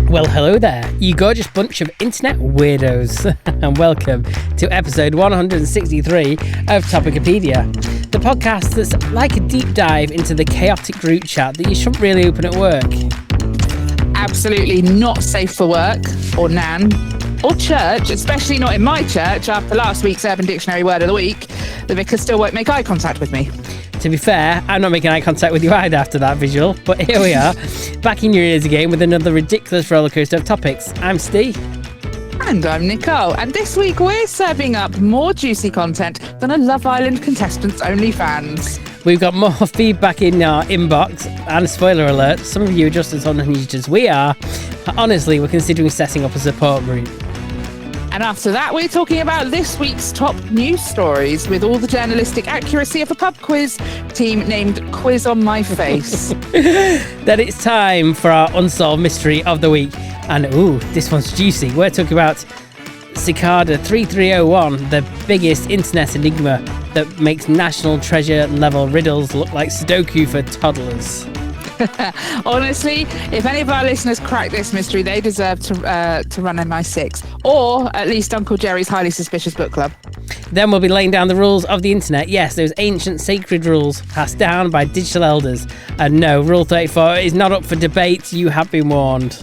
Well, hello there, you gorgeous bunch of internet weirdos, and welcome to episode 163 of Topicopedia, the podcast that's like a deep dive into the chaotic group chat that you shouldn't really open at work. Absolutely not safe for work, or nan, or church, especially not in my church after last week's Urban Dictionary word of the week. The vicar still won't make eye contact with me. To be fair, I'm not making eye contact with you either after that visual, but here we are, back in your ears again with another ridiculous rollercoaster of topics. I'm Ste. And I'm Nicole, and this week we're serving up more juicy content than a Love Island contestant's OnlyFans. We've got more feedback in our inbox, and spoiler alert, some of you are just as unhinged as we are. Honestly, we're considering setting up a support group. And after that, we're talking about this week's top news stories with all the journalistic accuracy of a pub quiz team named Quiz on My Face. Then it's time for our unsolved mystery of the week. And ooh, this one's juicy. We're talking about Cicada 3301, the biggest internet enigma that makes national treasure level riddles look like Sudoku for toddlers. Honestly, if any of our listeners crack this mystery, they deserve to run MI6, or at least Uncle Jerry's highly suspicious book club. Then we'll be laying down the rules of the internet. Yes, those ancient sacred rules passed down by digital elders. And no, Rule 34 is not up for debate. You have been warned.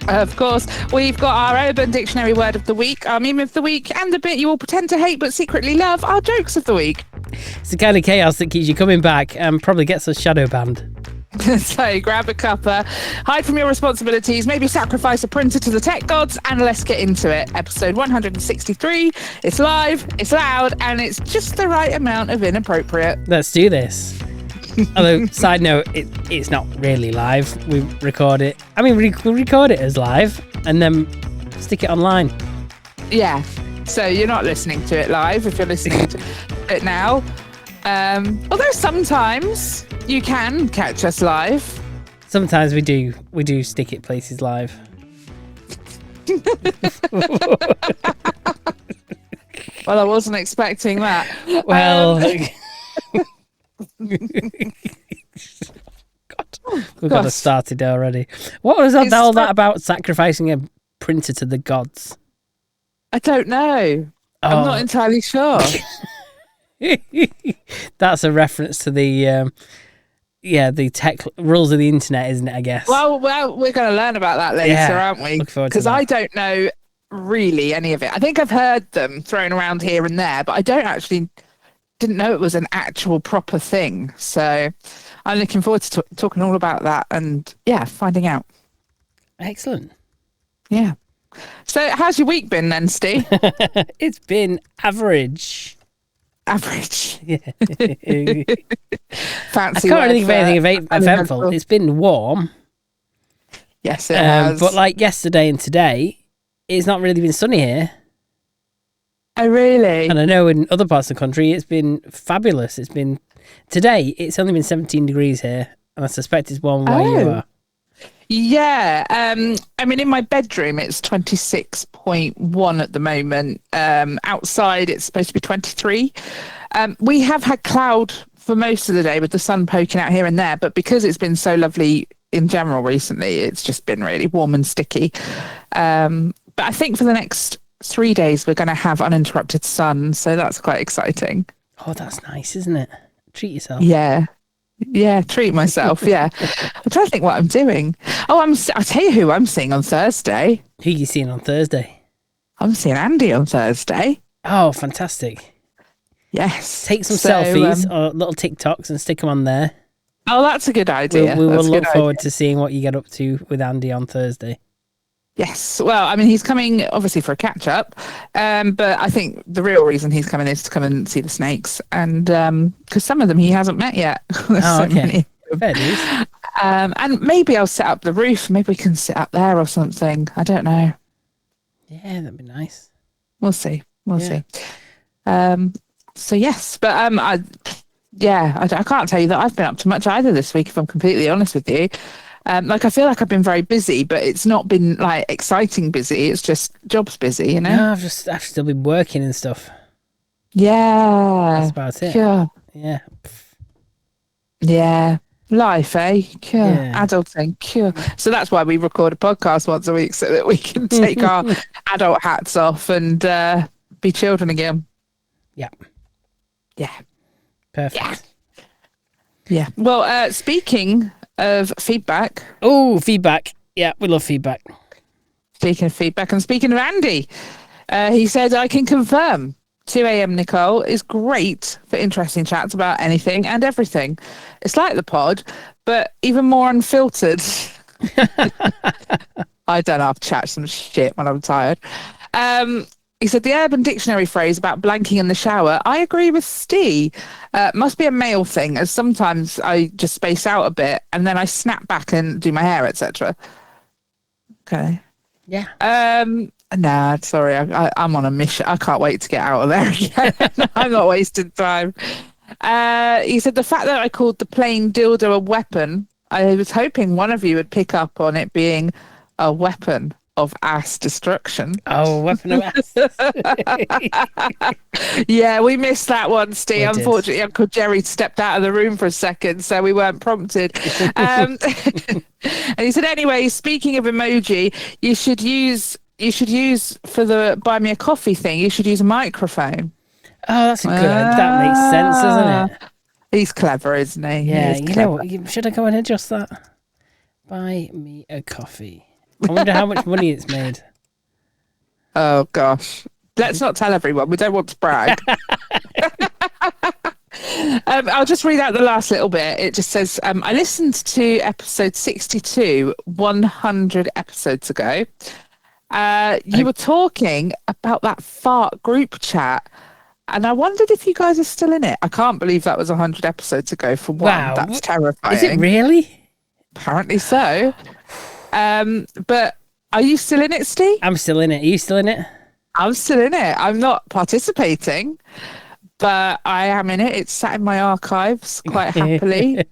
Of course, we've got our Urban Dictionary word of the week, our meme of the week, and the bit you all pretend to hate but secretly love, our jokes of the week. It's the kind of chaos that keeps you coming back and probably gets us shadow banned. So grab a cuppa, hide from your responsibilities, maybe sacrifice a printer to the tech gods, and let's get into it. Episode 163. It's live, it's loud, and it's just the right amount of inappropriate. Let's do this. Although, side note, it's not really live. We record it. I mean, we record it as live and then stick it online. Yeah. So you're not listening to it live if you're listening to it now. Although sometimes you can catch us live. Sometimes we do stick it places live. Well, I wasn't expecting that. Well, God, we've got us started already. What was all that about sacrificing a printer to the gods? I don't know. I'm not entirely sure. That's a reference to the tech rules of the internet, isn't it, I guess? Well, we're going to learn about that later, aren't we? Look forward to because that. I don't know really any of it. I think I've heard them thrown around here and there, but I didn't know it was an actual proper thing. So I'm looking forward to talking all about that and finding out. Excellent. Yeah. So how's your week been then, Steve? It's been average. Average. Yeah. Fancy. I can't really think of anything eventful. It's been warm. Yes, it has. But like yesterday and today, it's not really been sunny here. Oh, really? And I know in other parts of the country, it's been fabulous. Today, it's only been 17 degrees here, and I suspect it's warm where you are. Yeah. I mean, in my bedroom, it's 26.1 at the moment. Outside, it's supposed to be 23. We have had cloud for most of the day with the sun poking out here and there, but because it's been so lovely in general recently, it's just been really warm and sticky. But I think for the next 3 days, we're going to have uninterrupted sun, so that's quite exciting. Oh, that's nice, isn't it? Treat yourself. Yeah, treat myself. Yeah, I'm trying to think what I'm doing. Oh, I'll tell you who I'm seeing on Thursday. Who are you seeing on Thursday? I'm seeing Andy on Thursday. Oh, fantastic! Yes, take some selfies or little TikToks and stick them on there. Oh, that's a good idea. We will look forward to seeing what you get up to with Andy on Thursday. Yes. Well, I mean, he's coming obviously for a catch up, but I think the real reason he's coming is to come and see the snakes, and because some of them he hasn't met yet. Oh, okay. Fair dues. And maybe I'll set up the roof. Maybe we can sit up there or something. I don't know. Yeah, that'd be nice. We'll see. We'll see. So yes, but I can't tell you that I've been up to much either this week, if I'm completely honest with you. I feel like I've been very busy, but it's not been like exciting busy. It's just jobs busy, you know? No, I've still been working and stuff. Yeah. That's about it. Yeah. Yeah. Yeah. Life, eh? Yeah. Adulting. So that's why we record a podcast once a week, so that we can take our adult hats off and be children again. Yeah. Yeah. Perfect. Yeah. Well, speaking of feedback. Oh, feedback. Yeah, we love feedback. Speaking of feedback and speaking of Andy, he said, I can confirm 2 a.m. Nicole is great for interesting chats about anything and everything. It's like the pod, but even more unfiltered. I don't know, I've chat some shit when I'm tired. He said, the Urban Dictionary phrase about blanking in the shower, I agree with Ste. Must be a male thing, as sometimes I just space out a bit and then I snap back and do my hair, etc. Okay. Yeah. Nah, sorry, I'm on a mission. I can't wait to get out of there again. I'm not wasting time. He said, the fact that I called the plain dildo a weapon, I was hoping one of you would pick up on it being a weapon of ass destruction. Oh, weapon of ass. Yeah, we missed that one, Steve. We did. Unfortunately, Uncle Jerry stepped out of the room for a second, so we weren't prompted. And he said, anyway, speaking of emoji, you should use for the buy me a coffee thing, you should use a microphone. Oh, that's good. That makes sense, doesn't it? He's clever, isn't he? Yeah, He is you know what? Should I go and adjust that? Buy me a coffee. I wonder how much money it's made. Oh, gosh. Let's not tell everyone. We don't want to brag. I'll just read out the last little bit. It just says, I listened to episode 62 100 episodes ago. You were talking about that fart group chat, and I wondered if you guys are still in it. I can't believe that was 100 episodes ago for one. Wow. That's terrifying. Is it really? Apparently so. But are you still in it, Steve? I'm still in it. Are you still in it? I'm still in it. I'm not participating, but I am in it. It's sat in my archives quite happily.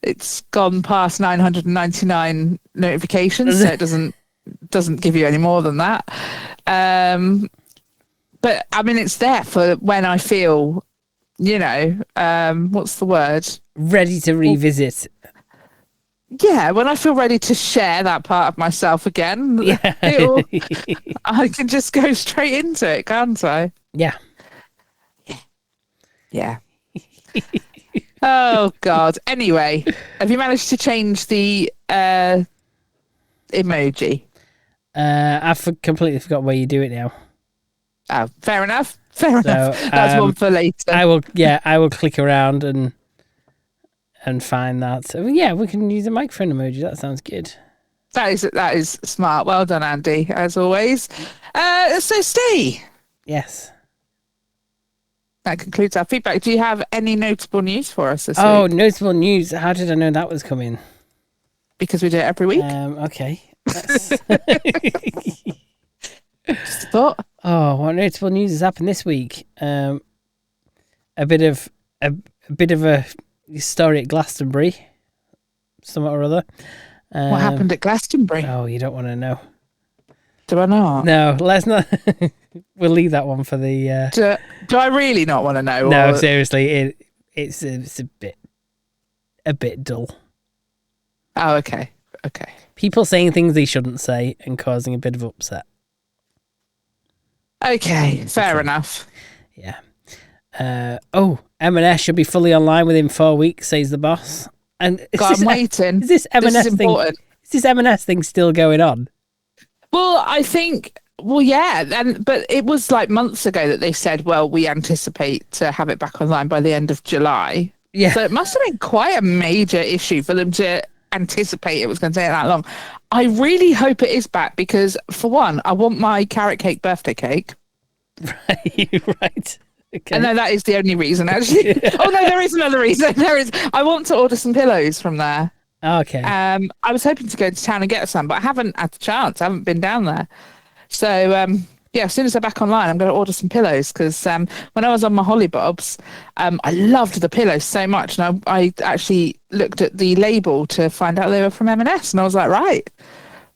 It's gone past 999 notifications, so it doesn't give you any more than that. But I mean, it's there for when I feel, what's the word? Ready to revisit. Yeah, when I feel ready to share that part of myself again, Yeah. I can just go straight into it, can't I? Yeah. Yeah. Oh, God. Anyway, have you managed to change the emoji? I've completely forgot where you do it now. Oh, fair enough. Fair enough. So, That's one for later. I will click around and find that. So, yeah, we can use a microphone emoji. That sounds good. That is smart. Well done, Andy, as always. So, Steve. Yes. That concludes our feedback. Do you have any notable news for us this Oh, week? notable news. How did I know that was coming? Because we do it every week. Okay. Just a thought. Oh, what notable news has happened this week? A bit of a story at Glastonbury, somewhat or other. What happened at Glastonbury? Oh, you don't want to know. Do I not? No, let's not. We'll leave that one for the. Do I really not want to know? No, seriously, it's a bit dull. Oh, okay. People saying things they shouldn't say and causing a bit of upset. Okay, fair enough. Yeah. M&S should be fully online within 4 weeks, says the boss. And God, I'm waiting. Is this M&S thing? Important. Is this M&S thing still going on? Well, I think. Well, yeah, but it was like months ago that they said, well, we anticipate to have it back online by the end of July. Yeah. So it must have been quite a major issue for them to anticipate it was going to take that long. I really hope it is back because, for one, I want my carrot cake birthday cake. Right. Okay. And no, that is the only reason, actually. Oh, no, there is another reason. There is. I want to order some pillows from there. Okay. I was hoping to go to town and get some, but I haven't had the chance. I haven't been down there. So, yeah, as soon as they're back online, I'm going to order some pillows because when I was on my hollybobs, I loved the pillows so much. And I actually looked at the label to find out they were from M&S. And I was like, right,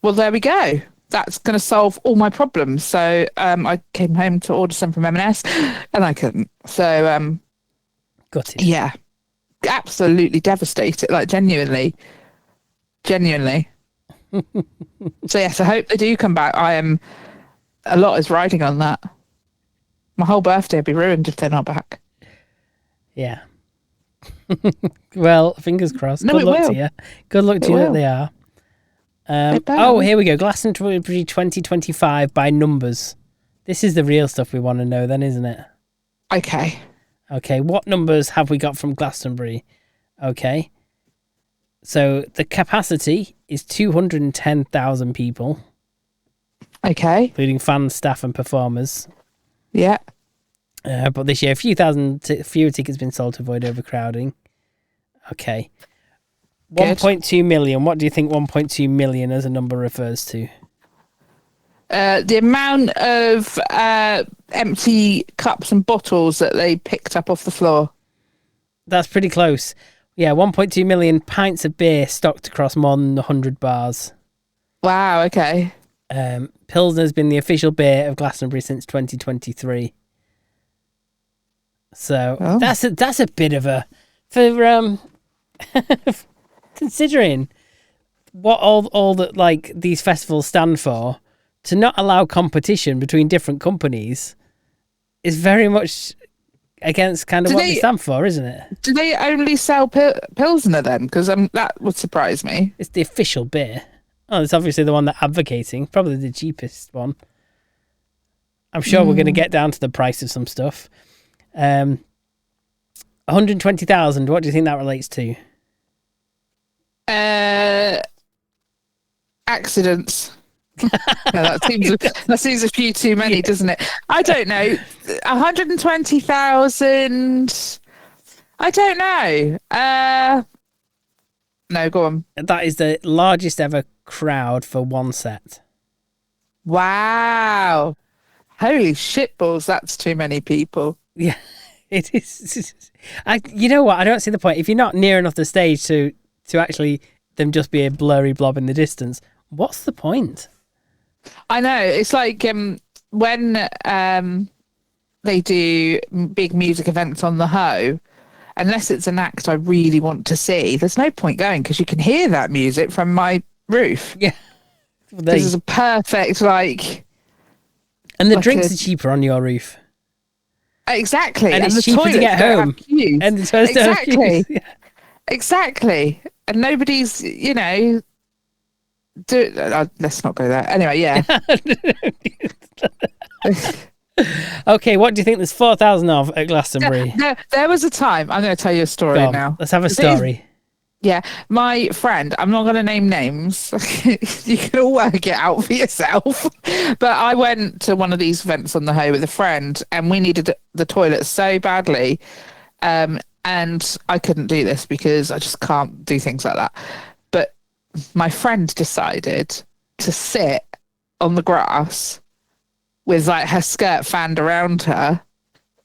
well, there we go. That's going to solve all my problems. So I came home to order some from M&S and I couldn't. So, got it. yeah. absolutely devastated, like genuinely. So yes, I hope they do come back. A lot is riding on that. My whole birthday would be ruined if they're not back. Yeah. Well, fingers crossed. No, Good it luck will. to you. Good luck to you that they are. Here we go. Glastonbury 2025 by numbers. This is the real stuff we want to know then, isn't it? Okay. Okay, what numbers have we got from Glastonbury? Okay. So the capacity is 210,000 people. Okay. Including fans, staff and performers. Yeah. But this year, a few thousand fewer tickets been sold to avoid overcrowding. Okay. 1.2 million. What do you think 1.2 million as a number refers to? The amount of empty cups and bottles that they picked up off the floor. That's pretty close. Yeah, 1.2 million pints of beer stocked across more than 100 bars. Wow, okay. Pilsner has been the official beer of Glastonbury since 2023. So that's a bit of a... For considering what all that like these festivals stand for, to not allow competition between different companies is very much against kind of what they stand for, isn't it? Do they only sell Pilsner then? Because that would surprise me. It's the official beer. Oh, it's obviously the one they're advocating. Probably the cheapest one. I'm sure we're going to get down to the price of some stuff. 120,000. What do you think that relates to? Accidents. That seems a few too many, doesn't it? I don't know. 120,000. I don't know. No, go on. That is the largest ever crowd for one set. Wow. Holy shitballs, that's too many people. Yeah, it is. You know what? I don't see the point. If you're not near enough the stage to actually them just be a blurry blob in the distance, what's the point? I know. It's like when they do big music events on the Hoe, unless it's an act I really want to see, there's no point going because you can hear that music from my roof. Yeah. This is a perfect, like... And the drinks are cheaper on your roof. Exactly. And it's cheaper to get home. And the toilets don't have queues. Yeah. Exactly. And nobody's, let's not go there. Anyway, yeah. Okay, what do you think there's 4,000 of at Glastonbury? There was a time, I'm going to tell you a story now. Let's have a story. Yeah, my friend, I'm not going to name names. You can all work it out for yourself. But I went to one of these events on the Hoe with a friend and we needed the toilet so badly. And I couldn't do this because I just can't do things like that. But my friend decided to sit on the grass with like her skirt fanned around her.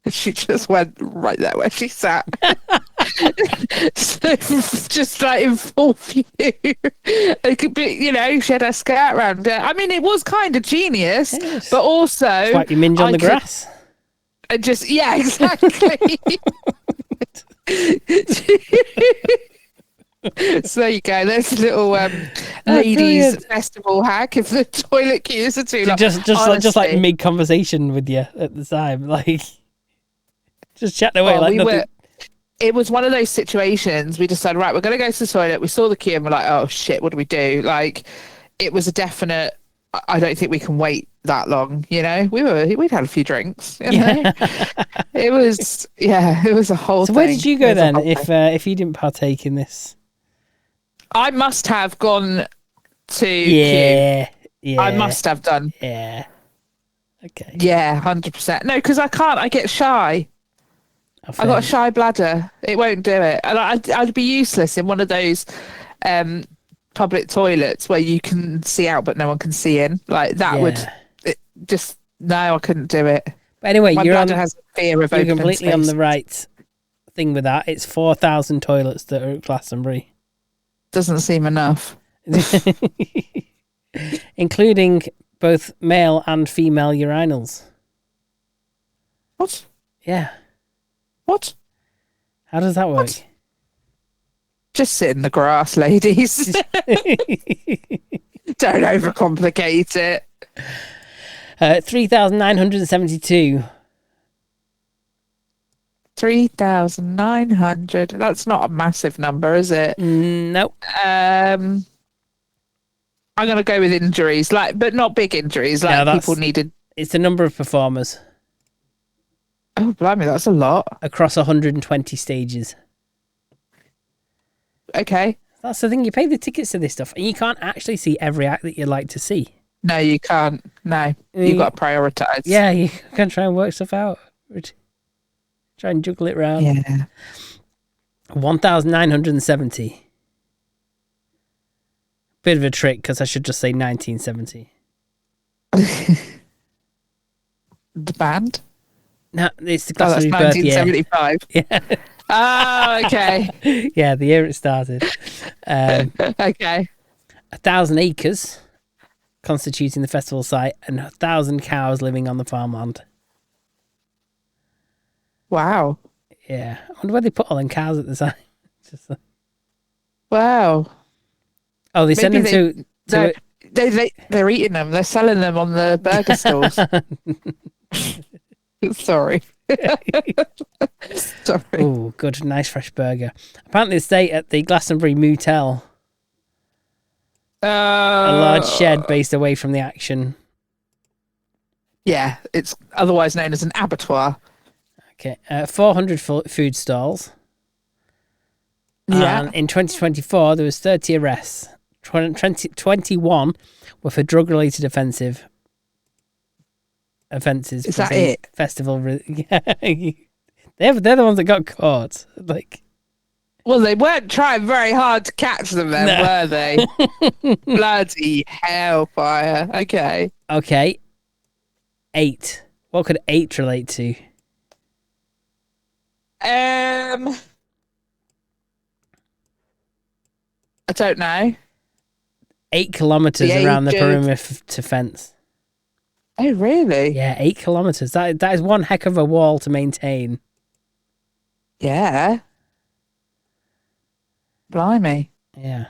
She just went right there where she sat. So just like in full view. It could be, she had her skirt around her. I mean, it was kind of genius, but also... It's like you minge on the grass. Yeah, exactly. So there you go. There's a little ladies festival hack if the toilet queues are too long. Just like mid conversation with you at the time, like just chat away like nothing. It was one of those situations. We decided, right, we're going to go to the toilet. We saw the queue and we're like, oh shit, what do we do? Like, it was a definite. I don't think we can wait that long. We'd had a few drinks. It was a whole thing. So where did you go then if you didn't partake in this? I must have gone to Q. Yeah. I must have done. Yeah. Okay. Yeah, 100%. No, because I can't. I get shy. I've got a shy bladder. It won't do it. And I'd be useless in one of those public toilets where you can see out but no one can see in. Like that no, I couldn't do it. But anyway, my bladder has a fear of open completely space. On the right thing with that. It's 4,000 toilets that are at Glastonbury. Doesn't seem enough. Including both male and female urinals. What? Yeah. What? How does that work? Just sit in the grass, ladies. Don't overcomplicate it. 3,972. 3,900. That's not a massive number, is it? Nope. I'm going to go with injuries, but not big injuries. People needed. It's the number of performers. Oh, blimey, that's a lot. Across 120 stages. Okay. That's the thing. You pay the tickets to this stuff, and you can't actually see every act that you'd like to see. No, you can't. No, you've got to prioritise. Yeah, you can try and work stuff out. Try and juggle it around. Yeah. 1,970. Bit of a trick, because I should just say 1970. The band? No, it's the Glastonbury that's birth year. 1975. Yeah. Oh, okay. Yeah, the year it started. Okay. 1,000 acres constituting the festival site and 1,000 cows living on the farmland. Wow. Yeah. I wonder where they put all them cows at the site. Wow. Oh, they send them to they're eating them. They're selling them on the burger stalls. Sorry. Sorry. Oh, good. Nice fresh burger. Apparently they stay at the Glastonbury Motel. A large shed based away from the action. Yeah, it's otherwise known as an abattoir. Okay. 400 food stalls. Yeah. And in 2024, there was 30 arrests. 21 were for drug-related offences. Is that it? Festival. Yeah. They're the ones that got caught. Well, they weren't trying very hard to catch them then, were they? Bloody hellfire. Okay. Okay. 8. What could 8 relate to? I don't know. 8 kilometres around the perimeter fence. Oh, really? Yeah, 8 kilometres. That is one heck of a wall to maintain. Yeah. Blimey. Yeah.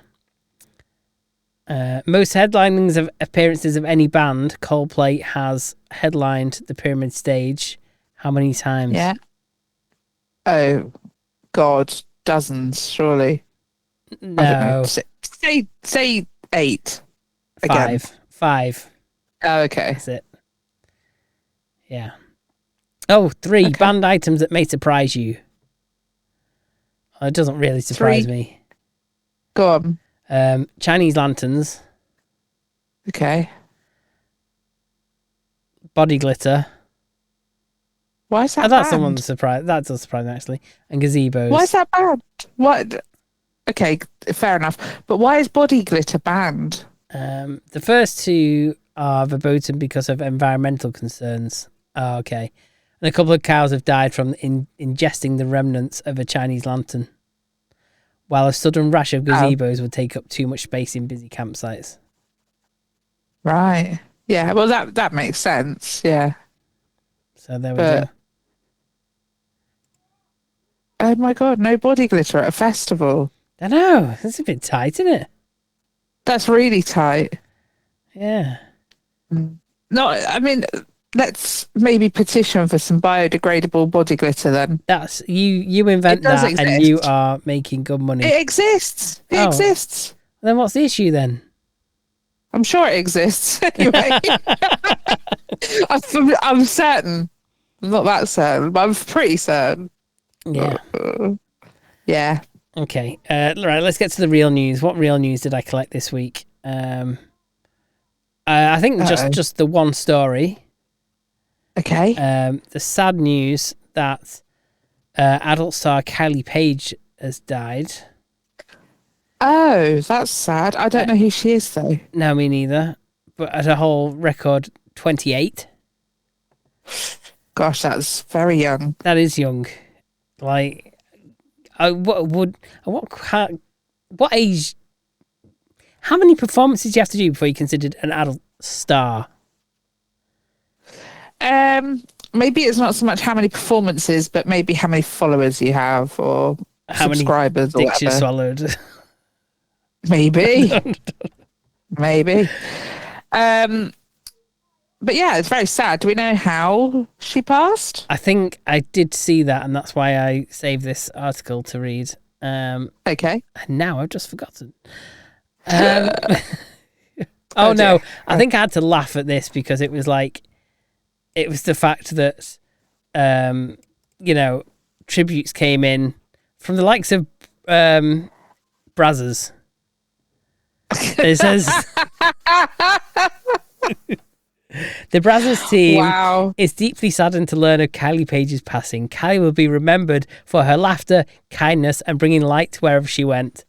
Most headlinings of appearances of any band, Coldplay has headlined the Pyramid Stage. How many times? Yeah. Oh, God, dozens, surely. No. I don't know. Say 8. Again. 5. Oh, okay. That's it. Yeah. Oh, 3 Okay. band items that may surprise you. Oh, it doesn't really surprise me. Go on. Chinese lanterns, Okay. body glitter. Why is that That's banned? someone surprised. That does surprise me, actually. And gazebos. Why is that banned? What? Okay, fair enough. But why is body glitter banned? The first 2 are verboten because of environmental concerns. Oh, okay. And a couple of cows have died from ingesting the remnants of a Chinese lantern. While a sudden rash of gazebos would take up too much space in busy campsites. Right. Yeah, well, that makes sense. Yeah. So there we go. Oh, my God, no body glitter at a festival. I know. It's a bit tight, isn't it? That's really tight. Yeah. No, I mean, let's maybe petition for some biodegradable body glitter then. That's you invent does that exist. and you are making good money. It exists. It Oh. exists. Then what's the issue then? I'm sure it exists. Anyway, I'm certain. I'm not that certain, but I'm pretty certain. Yeah. Yeah. Okay. Right, let's get to the real news. What real news did I collect this week? I think just the one story. Okay. The sad news that adult star Kylie Page has died. Oh, that's sad. I don't know who she is though. No, me neither. But at a whole record 28. Gosh, that's very young. That is young. Like, what age? How many performances do you have to do before you're considered an adult star? Maybe it's not so much how many performances, but maybe how many followers you have, or how many subscribers or dicks you whatever. swallowed. Maybe. Maybe. But yeah, it's very sad. Do we know how she passed? I think I did see that, and that's why I saved this article to read. Okay. And now I've just forgotten. Oh no, I think I had to laugh at this because it was the fact that, tributes came in from the likes of Brazzers. It says the Brazzers team is deeply saddened to learn of Kylie Page's passing. Kylie will be remembered for her laughter, kindness, and bringing light to wherever she went.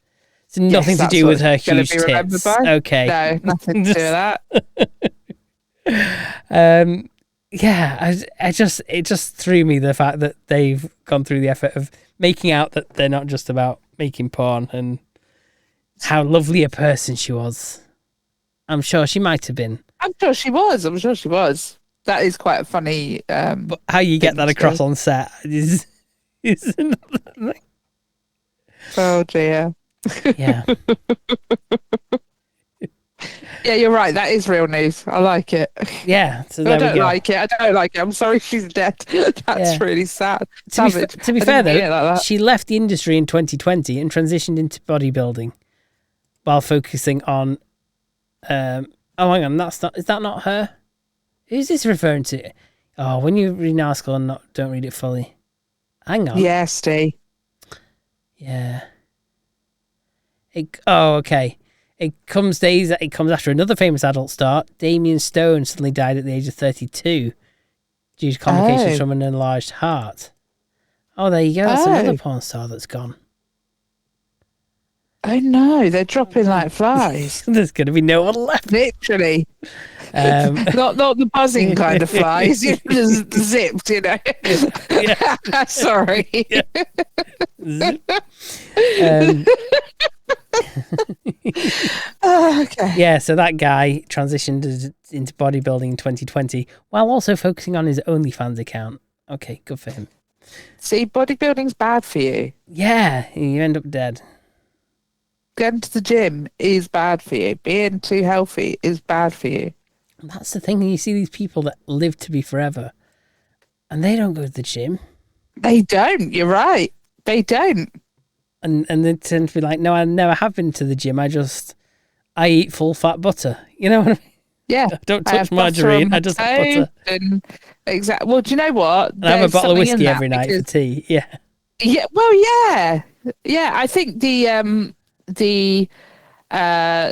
It's nothing to do with her huge tits. Okay, no, nothing to do with that. It just threw me the fact that they've gone through the effort of making out that they're not just about making porn and how lovely a person she was. I'm sure she might have been. I'm sure she was. That is quite a funny. But how you get that across on set is another thing. Oh dear. Yeah. Yeah, you're right. That is real news. I like it. Yeah. So I don't like it. I'm sorry she's dead. That's really sad. To be fair, though, she left the industry in 2020 and transitioned into bodybuilding while focusing on... hang on. Is that not her? Who's this referring to? Oh, when you read an article and don't read it fully. Hang on. Yeah, Ste. Yeah. Okay. It comes after another famous adult star. Damien Stone suddenly died at the age of 32 due to complications from an enlarged heart. Oh, there you go. That's another porn star that's gone. Oh no, they're dropping like flies. There's going to be no one left. Literally. Not the buzzing kind of flies. You just zipped, Yeah. Sorry. Yeah. Okay. Yeah, so that guy transitioned into bodybuilding in 2020 while also focusing on his OnlyFans account. Okay, good for him. See, bodybuilding's bad for you. Yeah, you end up dead. Going to the gym is bad for you. Being too healthy is bad for you. And that's the thing. You see these people that live to be forever and they don't go to the gym. They don't. You're right. They don't. And they tend to be like, no, I never have been to the gym. I eat full fat butter. You know what I mean? Yeah. I don't touch margarine. I just have butter. Exactly. Well, do you know what? And I have a bottle of whiskey every night for tea. Yeah. Yeah. Well, yeah. Yeah. I think the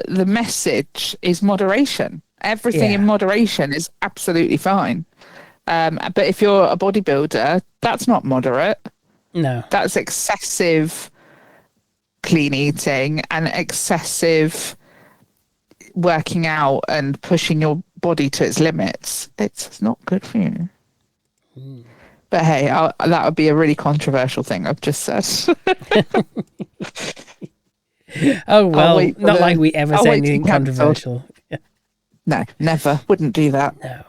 message is moderation. Everything in moderation is absolutely fine. But if you're a bodybuilder, that's not moderate. No. That's excessive clean eating and excessive working out and pushing your body to its limits. It's not good for you. But hey, that would be a really controversial thing I've just said. Oh, well, not like we ever say anything controversial. No, never. Wouldn't do that. No.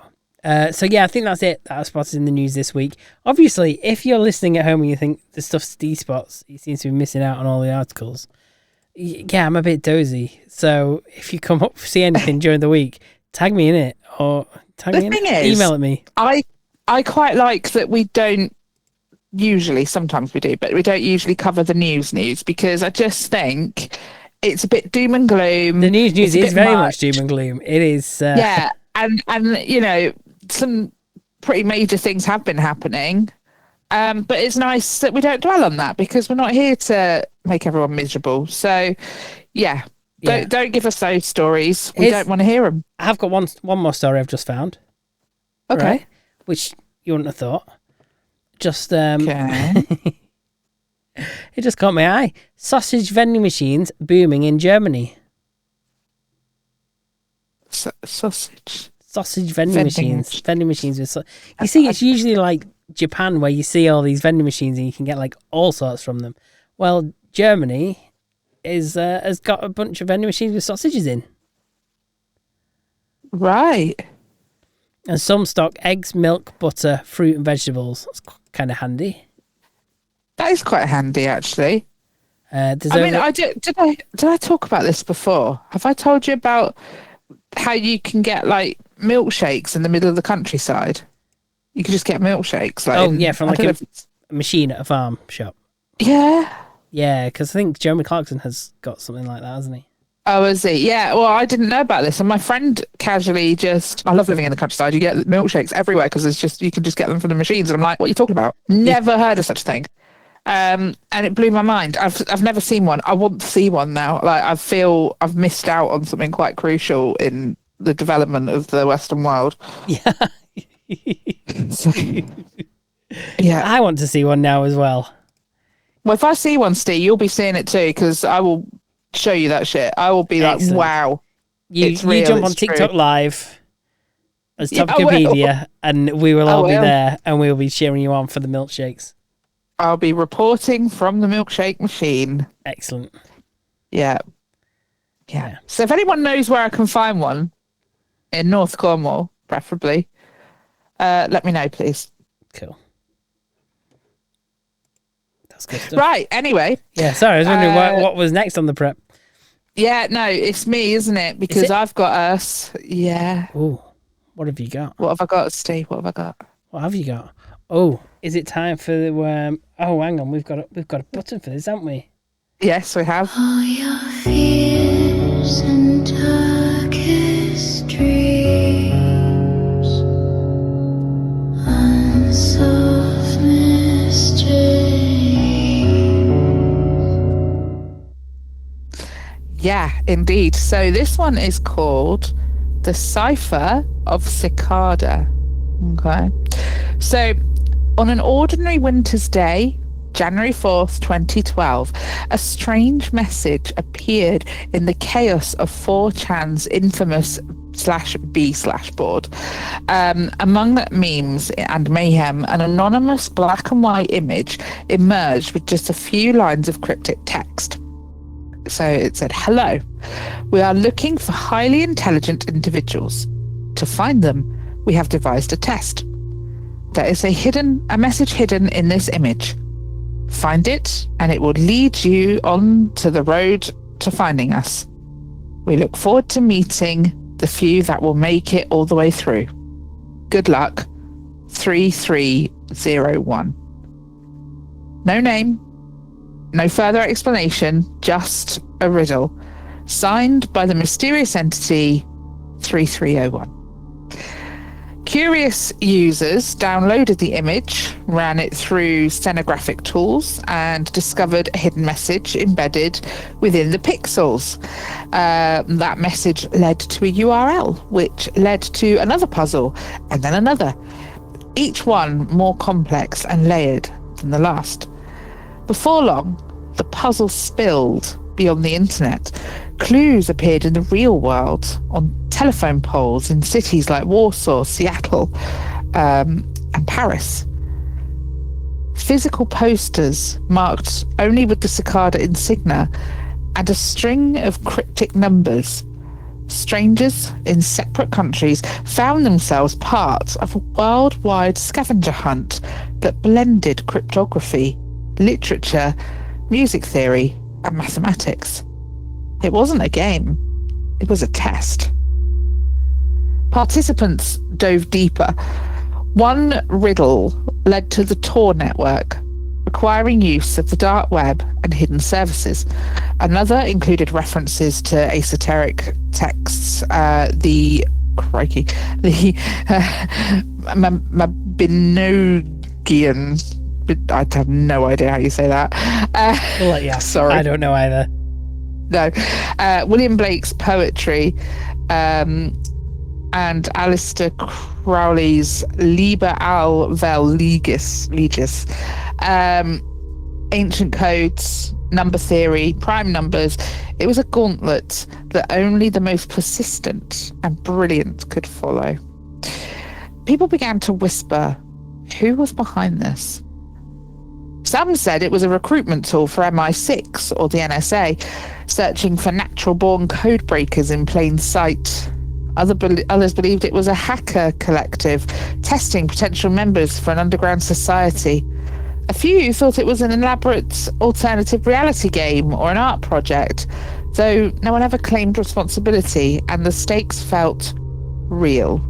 So yeah, I think that's it. That was spotted in the news this week. Obviously, if you're listening at home and you think the stuff's D-spots, you seem to be missing out on all the articles. Yeah, I'm a bit dozy. So if you come up see anything during the week, tag me in it or email at me. I quite like that we don't usually, sometimes we do, but we don't usually cover the news because I just think it's a bit doom and gloom. The news is very much doom and gloom. It is. Yeah, and some pretty major things have been happening. But it's nice that we don't dwell on that because we're not here to make everyone miserable. So, don't give us those stories. We don't want to hear them. I've got one more story I've just found. Okay. Right? Which you wouldn't have thought. Just okay. It just caught my eye. Sausage vending machines booming in Germany. Sausage vending machines. Vending machines with you see, it's usually like Japan where you see all these vending machines and you can get like all sorts from them. Well, Germany has got a bunch of vending machines with sausages in. Right. And some stock eggs, milk, butter, fruit and vegetables. That's kind of handy. That is quite handy, actually. Did I talk about this before? Have I told you about how you can get like milkshakes in the middle of the countryside? You can just get milkshakes. Like, from like a machine at a farm shop. Yeah. Yeah, because I think Jeremy Clarkson has got something like that, hasn't he? Oh, is he? Yeah. Well, I didn't know about this, and my friend casually I love living in the countryside. You get milkshakes everywhere because you can just get them from the machines. And I'm like, what are you talking about? Never heard of such a thing. And it blew my mind. I've never seen one. I want to see one now. Like, I feel I've missed out on something quite crucial in the development of the Western world. Yeah. So, yeah. I want to see one now as well. Well, if I see one, Steve, you'll be seeing it too, because I will show you that shit. I will be Excellent. Like, wow. You jump on TikTok true. Live as Topicopedia, and we will all be there, and we'll be cheering you on for the milkshakes. I'll be reporting from the milkshake machine. Excellent. Yeah. So if anyone knows where I can find one in North Cornwall, preferably, let me know, please. Cool. That's good stuff. Right, anyway. Yeah, sorry, I was wondering what was next on the prep. Yeah, no, it's me, isn't it? Because I've got us. Yeah. Ooh, what have you got? What have I got, Steve? What have I got? What have you got? Oh, is it time for the oh, hang on, we've got a button for this, haven't we? Yes, we have. All your fears and darkest dreams, unsolved mysteries. Yeah, indeed. So this one is called The Cipher of Cicada. Okay. So on an ordinary winter's day, January 4th, 2012, a strange message appeared in the chaos of 4chan's infamous /B/ board. Among memes and mayhem, an anonymous black and white image emerged with just a few lines of cryptic text. So it said, "Hello, we are looking for highly intelligent individuals. To find them, we have devised a test. There is a message hidden in this image. Find it, and it will lead you on to the road to finding us. We look forward to meeting the few that will make it all the way through. Good luck, 3301. No name, no further explanation, just a riddle. Signed by the mysterious entity 3301. Curious users downloaded the image, ran it through stenographic tools, and discovered a hidden message embedded within the pixels. That message led to a URL, which led to another puzzle, and then another, each one more complex and layered than the last. Before long, the puzzle spilled beyond the internet. Clues appeared in the real world, on telephone poles in cities like Warsaw, Seattle, and Paris. Physical posters marked only with the cicada insignia and a string of cryptic numbers. Strangers in separate countries found themselves part of a worldwide scavenger hunt that blended cryptography, literature, music theory, and mathematics. It wasn't a game, it was a test. Participants dove deeper. One riddle led to the Tor network, requiring use of the dark web and hidden services. Another included references to esoteric texts, the Mabinogian. I have no idea how you say that. Yeah, sorry. I don't know either. No. William Blake's poetry, and Aleister Crowley's Liber al Vel Legis. Ancient codes, number theory, prime numbers. It was a gauntlet that only the most persistent and brilliant could follow. People began to whisper, who was behind this? Some said it was a recruitment tool for MI6 or the NSA, searching for natural-born code breakers in plain sight. Others believed it was a hacker collective testing potential members for an underground society, A few thought it was an elaborate alternative reality game or an art project, though no one ever claimed responsibility, and the stakes felt real.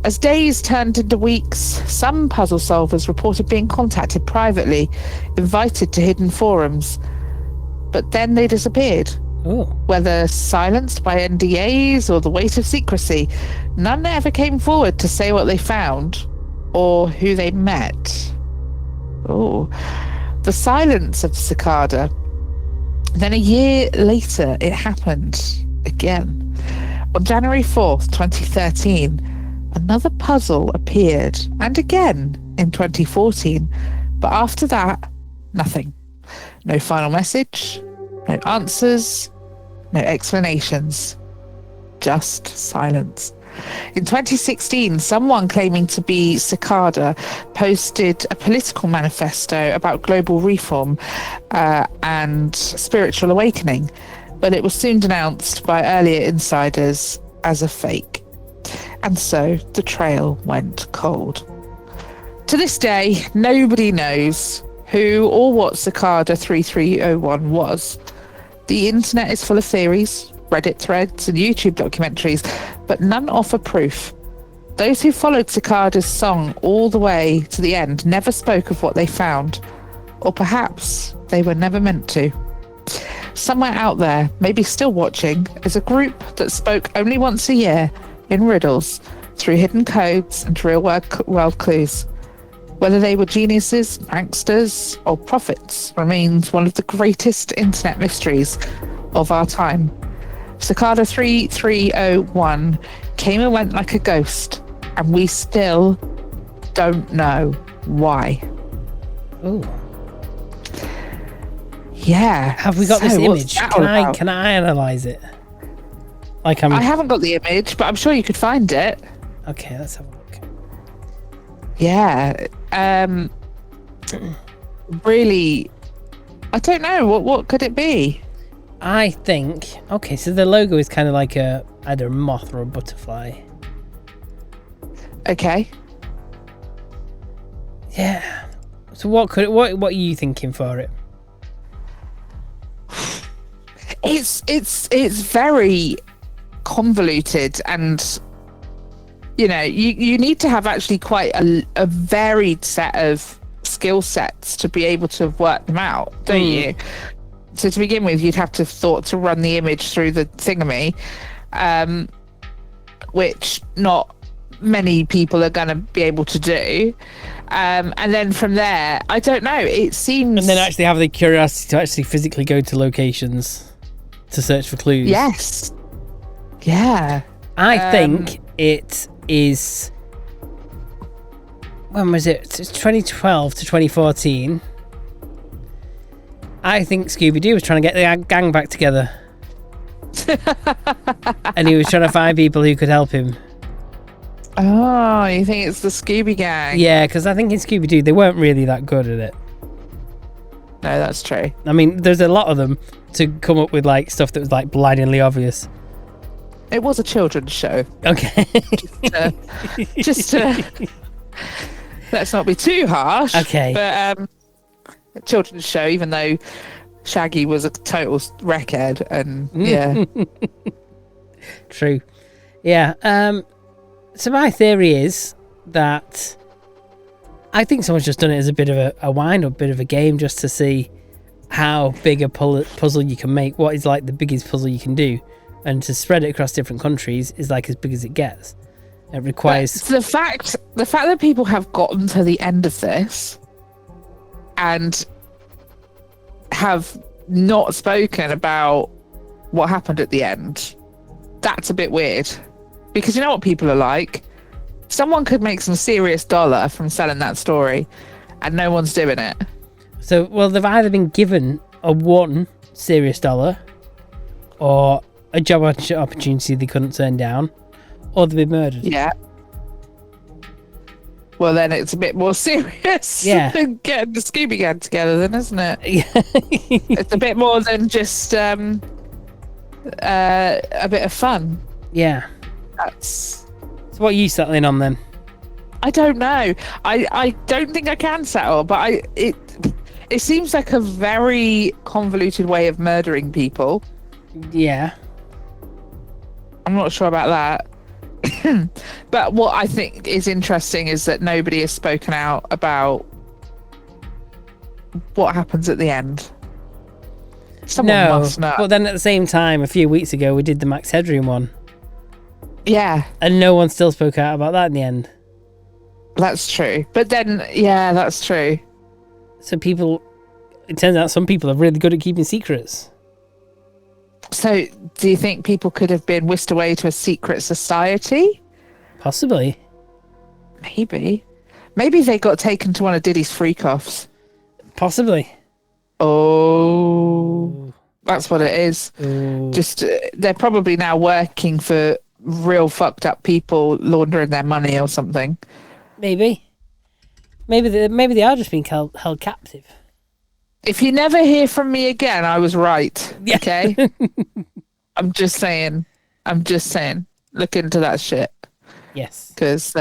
As days turned into weeks, some puzzle solvers reported being contacted privately, invited to hidden forums, but then they disappeared. Oh. Whether silenced by NDAs or the weight of secrecy, none ever came forward to say what they found or who they met. Oh, the silence of Cicada. Then a year later, it happened again. On January 4th, 2013, another puzzle appeared, and again in 2014. But after that, nothing. No final message, no answers, no explanations, just silence. In 2016, someone claiming to be Cicada posted a political manifesto about global reform and spiritual awakening, but it was soon denounced by earlier insiders as a fake. And so the trail went cold. To this day, nobody knows who or what Cicada 3301 was. The internet is full of theories, Reddit threads and YouTube documentaries, but none offer proof. Those who followed Cicada's song all the way to the end never spoke of what they found, or perhaps they were never meant to. Somewhere out there, maybe still watching, is a group that spoke only once a year in riddles through hidden codes and real-world clues. Whether they were geniuses, pranksters, or prophets remains one of the greatest internet mysteries of our time. Cicada 3301 came and went like a ghost, and we still don't know why. Oh. Yeah. Have we got this image? Can I analyze it? I haven't got the image, but I'm sure you could find it. Okay, let's have a look. Yeah. Really, I don't know. What could it be? I think, okay, so the logo is kind of like either a moth or a butterfly. Okay. Yeah. So what are you thinking for it? It's very convoluted, and you know, you need to have actually quite a varied set of skill sets to be able to work them out, don't you? So to begin with, you'd have to thought to run the image through the thingamy, which not many people are going to be able to do. And then from there, I don't know, it seems... And then actually have the curiosity to actually physically go to locations to search for clues. Yes. Yeah. I think it is... When was it? It's 2012 to 2014. I think Scooby-Doo was trying to get the gang back together. And he was trying to find people who could help him. Oh, you think it's the Scooby Gang? Yeah, because I think in Scooby-Doo, they weren't really that good at it. No, that's true. I mean, there's a lot of them to come up with like stuff that was like blindingly obvious. It was a children's show. Okay. just to let's not be too harsh. Okay. But a children's show, even though Shaggy was a total wreckhead, and yeah. True. Yeah. So my theory is that I think someone's just done it as a bit of a wind-up, bit of a game, just to see how big a puzzle you can make, what is like the biggest puzzle you can do, and to spread it across different countries is like as big as it gets. It requires... But the fact that people have gotten to the end of this and have not spoken about what happened at the end, that's a bit weird. Because you know what people are like? Someone could make some serious dollar from selling that story, and no one's doing it. So, well, they've either been given a one serious dollar, or a job opportunity they couldn't turn down, or they've been murdered. Yeah. Well, then it's a bit more serious than getting the Scooby Gang together, then, isn't it? Yeah. It's a bit more than just a bit of fun. Yeah. That's... So what are you settling on then? I don't know. I don't think I can settle, but it seems like a very convoluted way of murdering people. Yeah. I'm not sure about that. But what I think is interesting is that nobody has spoken out about what happens at the end. Someone must know. But then at the same time, a few weeks ago, we did the Max Headroom one. Yeah. And no one still spoke out about that in the end. That's true. But then, yeah, that's true. So it turns out some people are really good at keeping secrets. So do you think people could have been whisked away to a secret society? Possibly. Maybe they got taken to one of Diddy's freak-offs. Possibly. Oh, that's what it is. Ooh. Just they're probably now working for real fucked up people laundering their money or something. Maybe they are just being held captive. If you never hear from me again, I was right. Yeah. Okay. I'm just saying. Look into that shit. Yes. Because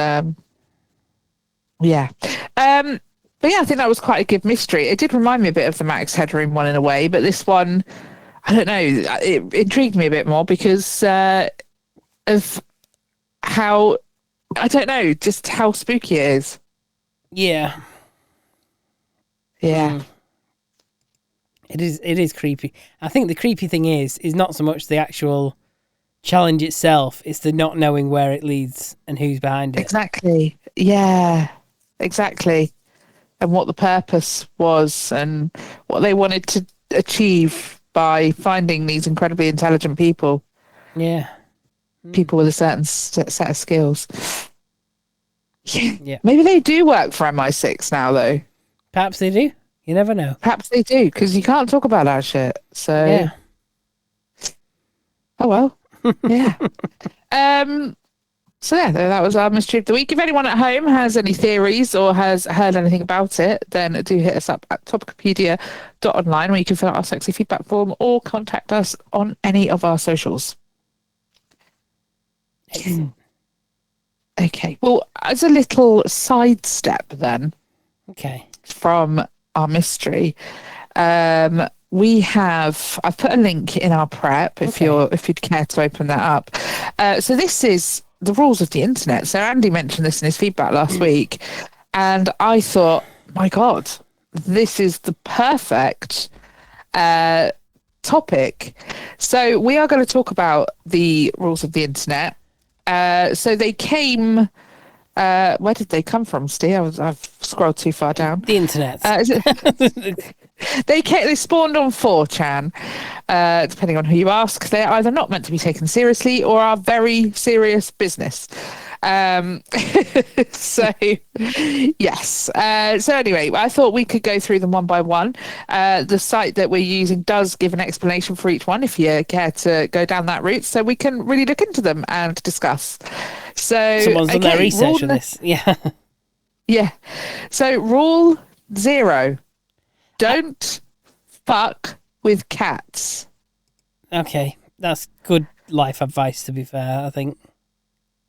yeah. But yeah, I think that was quite a good mystery. It did remind me a bit of the Max Headroom one in a way, but this one, I don't know, it intrigued me a bit more because of how, I don't know, just how spooky it is. Yeah. Yeah. It is creepy. I think the creepy thing is not so much the actual challenge itself, it's the not knowing where it leads and who's behind it. Exactly. Yeah, exactly. And what the purpose was and what they wanted to achieve by finding these incredibly intelligent people. Yeah. People with a certain set of skills. Yeah. Maybe they do work for MI6 now, though. Perhaps they do. You never know. Perhaps they do, because you can't talk about that shit. So, yeah. Oh well. Yeah. So yeah, that was our mystery of the week. If anyone at home has any theories or has heard anything about it, then do hit us up at topicopedia.online, where you can fill out our sexy feedback form or contact us on any of our socials. Excellent. Okay. Well, as a little sidestep then, Okay. from our mystery, I've put a link in our prep if you'd care to open that up. So this is the rules of the internet. So Andy mentioned this in his feedback last week, and I thought, my God, this is the perfect topic. So we are going to talk about the rules of the internet. So they came. Where did they come from, Steve? I've scrolled too far down. The internet. They spawned on 4chan, depending on who you ask. They're either not meant to be taken seriously or are very serious business. So, yes. So anyway, I thought we could go through them one by one. The site that we're using does give an explanation for each one if you care to go down that route, so we can really look into them and discuss. So someone's done their research on this. Yeah. Yeah. So rule 0. Don't fuck with cats. Okay. That's good life advice, to be fair, I think.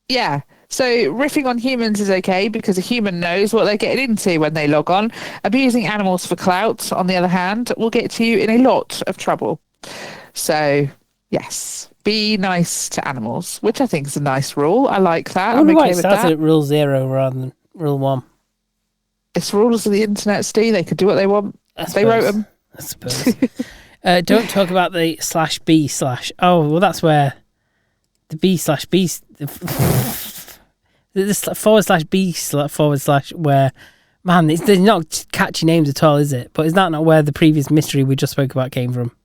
Yeah. So riffing on humans is okay because a human knows what they're getting into when they log on. Abusing animals for clout, on the other hand, will get you in a lot of trouble. So, yes, be nice to animals, which I think is a nice rule. I like that. I'm okay with that. Started at rule 0 rather than rule 1. It's rules of the internet, Steve. They could do what they want. They wrote them. I suppose. Don't talk about the /b/. Oh, well, that's where the b/b. This /b/ where, man, they're not catchy names at all, is it? But is that not where the previous mystery we just spoke about came from?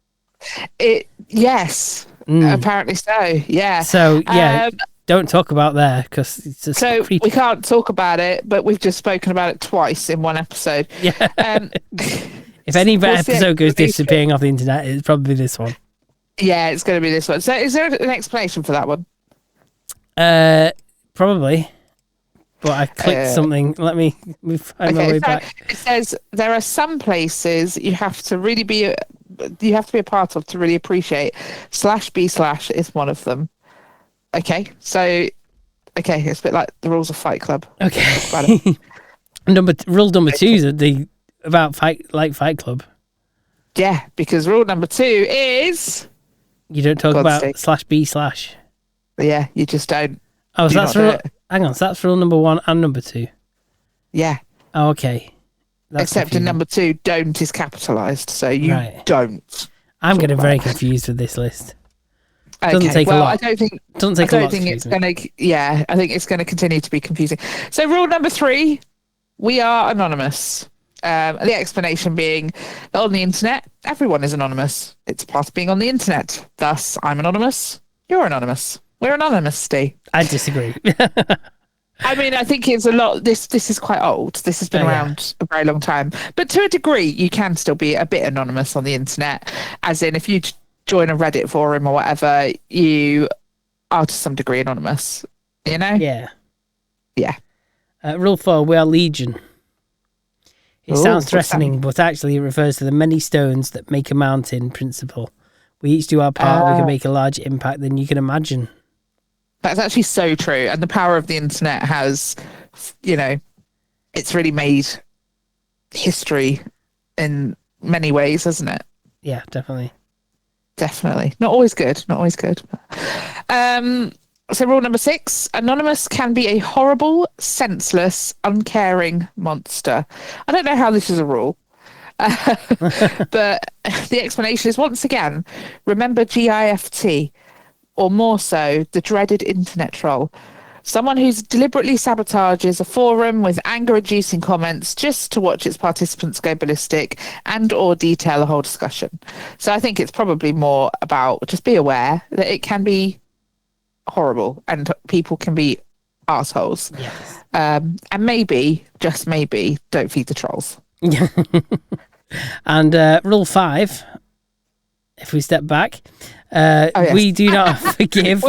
Yes, apparently so. Yeah. So yeah, don't talk about there because it's just creepy. We can't talk about it, but we've just spoken about it twice in one episode. Yeah. If any episode goes disappearing off the internet, it's probably this one. Yeah, it's going to be this one. So, is there an explanation for that one? Probably. But I clicked something. Let me find my way back. It says there are some places you have to be a part of to really appreciate. /b/ is one of them. Okay, so Okay, it's a bit like the rules of Fight Club. Okay. Rule number 2 is about Fight Club. Yeah, because rule number 2 is You don't talk about /B/. Yeah, you just don't. Oh, so that's rule. Hang on, so that's rule number 1 and number 2. Yeah. Oh, okay. That's Except confusing. in number 2, don't is capitalised, so you don't. I'm getting very confused with this list. Doesn't Okay, take a well, lot. I don't think it's going to. Yeah, I think it's going to continue to be confusing. So, rule number 3, we are anonymous. The explanation being that on the internet, everyone is anonymous. It's a part of being on the internet. Thus, I'm anonymous. You're anonymous. We're anonymous, Ste. I disagree. I mean, I think it's a lot. This is quite old. This has been around a very long time. But to a degree, you can still be a bit anonymous on the internet. As in, if you join a Reddit forum or whatever, you are to some degree anonymous. You know? Yeah. Yeah. Rule 4, we are legion. It sounds threatening, but actually it refers to the many stones that make a mountain principle. We each do our part, we can make a larger impact than you can imagine. That's actually so true. And the power of the internet has, it's really made history in many ways, hasn't it? Yeah, definitely. Definitely. Not always good. Not always good. So rule number 6, anonymous can be a horrible, senseless, uncaring monster. I don't know how this is a rule. But the explanation is, once again, remember GIFT, or more so, the dreaded internet troll. Someone who deliberately sabotages a forum with anger-inducing comments just to watch its participants go ballistic and or detail a whole discussion. So I think it's probably more about just be aware that it can be horrible and people can be assholes. Yes. And maybe, just maybe, don't feed the trolls. And rule 5, if we step back, we do not forgive.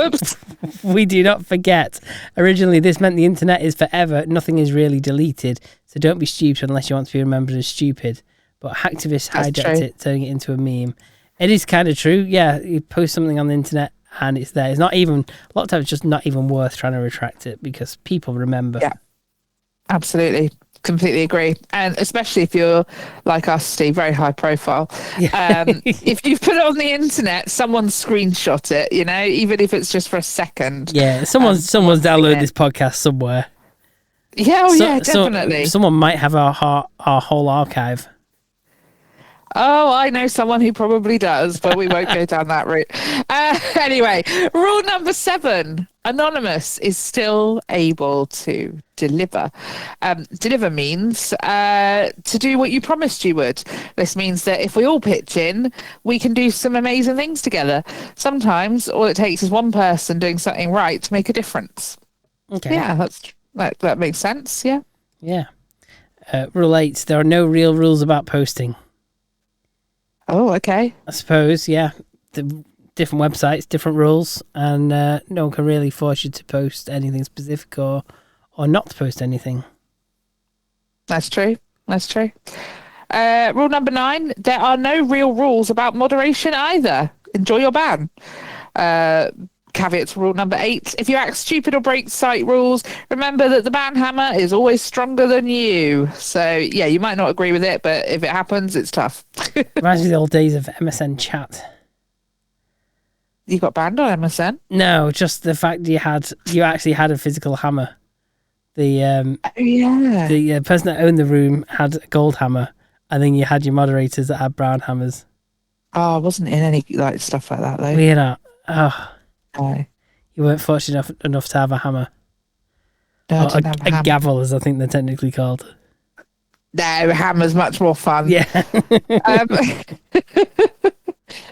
We do not forget. Originally, this meant the internet is forever. Nothing is really deleted. So don't be stupid unless you want to be remembered as stupid. But hacktivists hijacked it, turning it into a meme. It is kind of true. Yeah, you post something on the internet and it's there. It's not even, a lot of times it's just not even worth trying to retract it because people remember. Yeah, absolutely. Completely agree. And especially if you're like us, Ste, very high profile. Yeah. If you put it on the internet, someone screenshot it, even if it's just for a second. Yeah, someone's downloaded this podcast somewhere. Yeah, definitely. Someone might have our whole archive. Oh, I know someone who probably does, but we won't go down that route. Anyway, rule number 7. Anonymous is still able to deliver. Deliver means to do what you promised you would. This means that if we all pitch in, we can do some amazing things together. Sometimes all it takes is one person doing something right to make a difference. Okay. Yeah, that makes sense. Yeah. Yeah. Rule 8. There are no real rules about posting. Oh, okay. I suppose, yeah. The different websites, different rules, and no one can really force you to post anything specific or not to post anything. That's true. Rule number 9, there are no real rules about moderation either. Enjoy your ban. Caveat to rule number 8, if you act stupid or break site rules, remember that the ban hammer is always stronger than you. So, yeah, you might not agree with it, but if it happens, it's tough. Reminds me of the old days of MSN chat. You got banned on MSN? No, just the fact you actually had a physical hammer. The person that owned the room had a gold hammer, and then you had your moderators that had brown hammers. Oh, I wasn't in any stuff like that though. We're not. Oh. No. You weren't fortunate enough to have a hammer. No, I didn't have a hammer. Gavel, as I think they're technically called. No, hammer's much more fun. Yeah.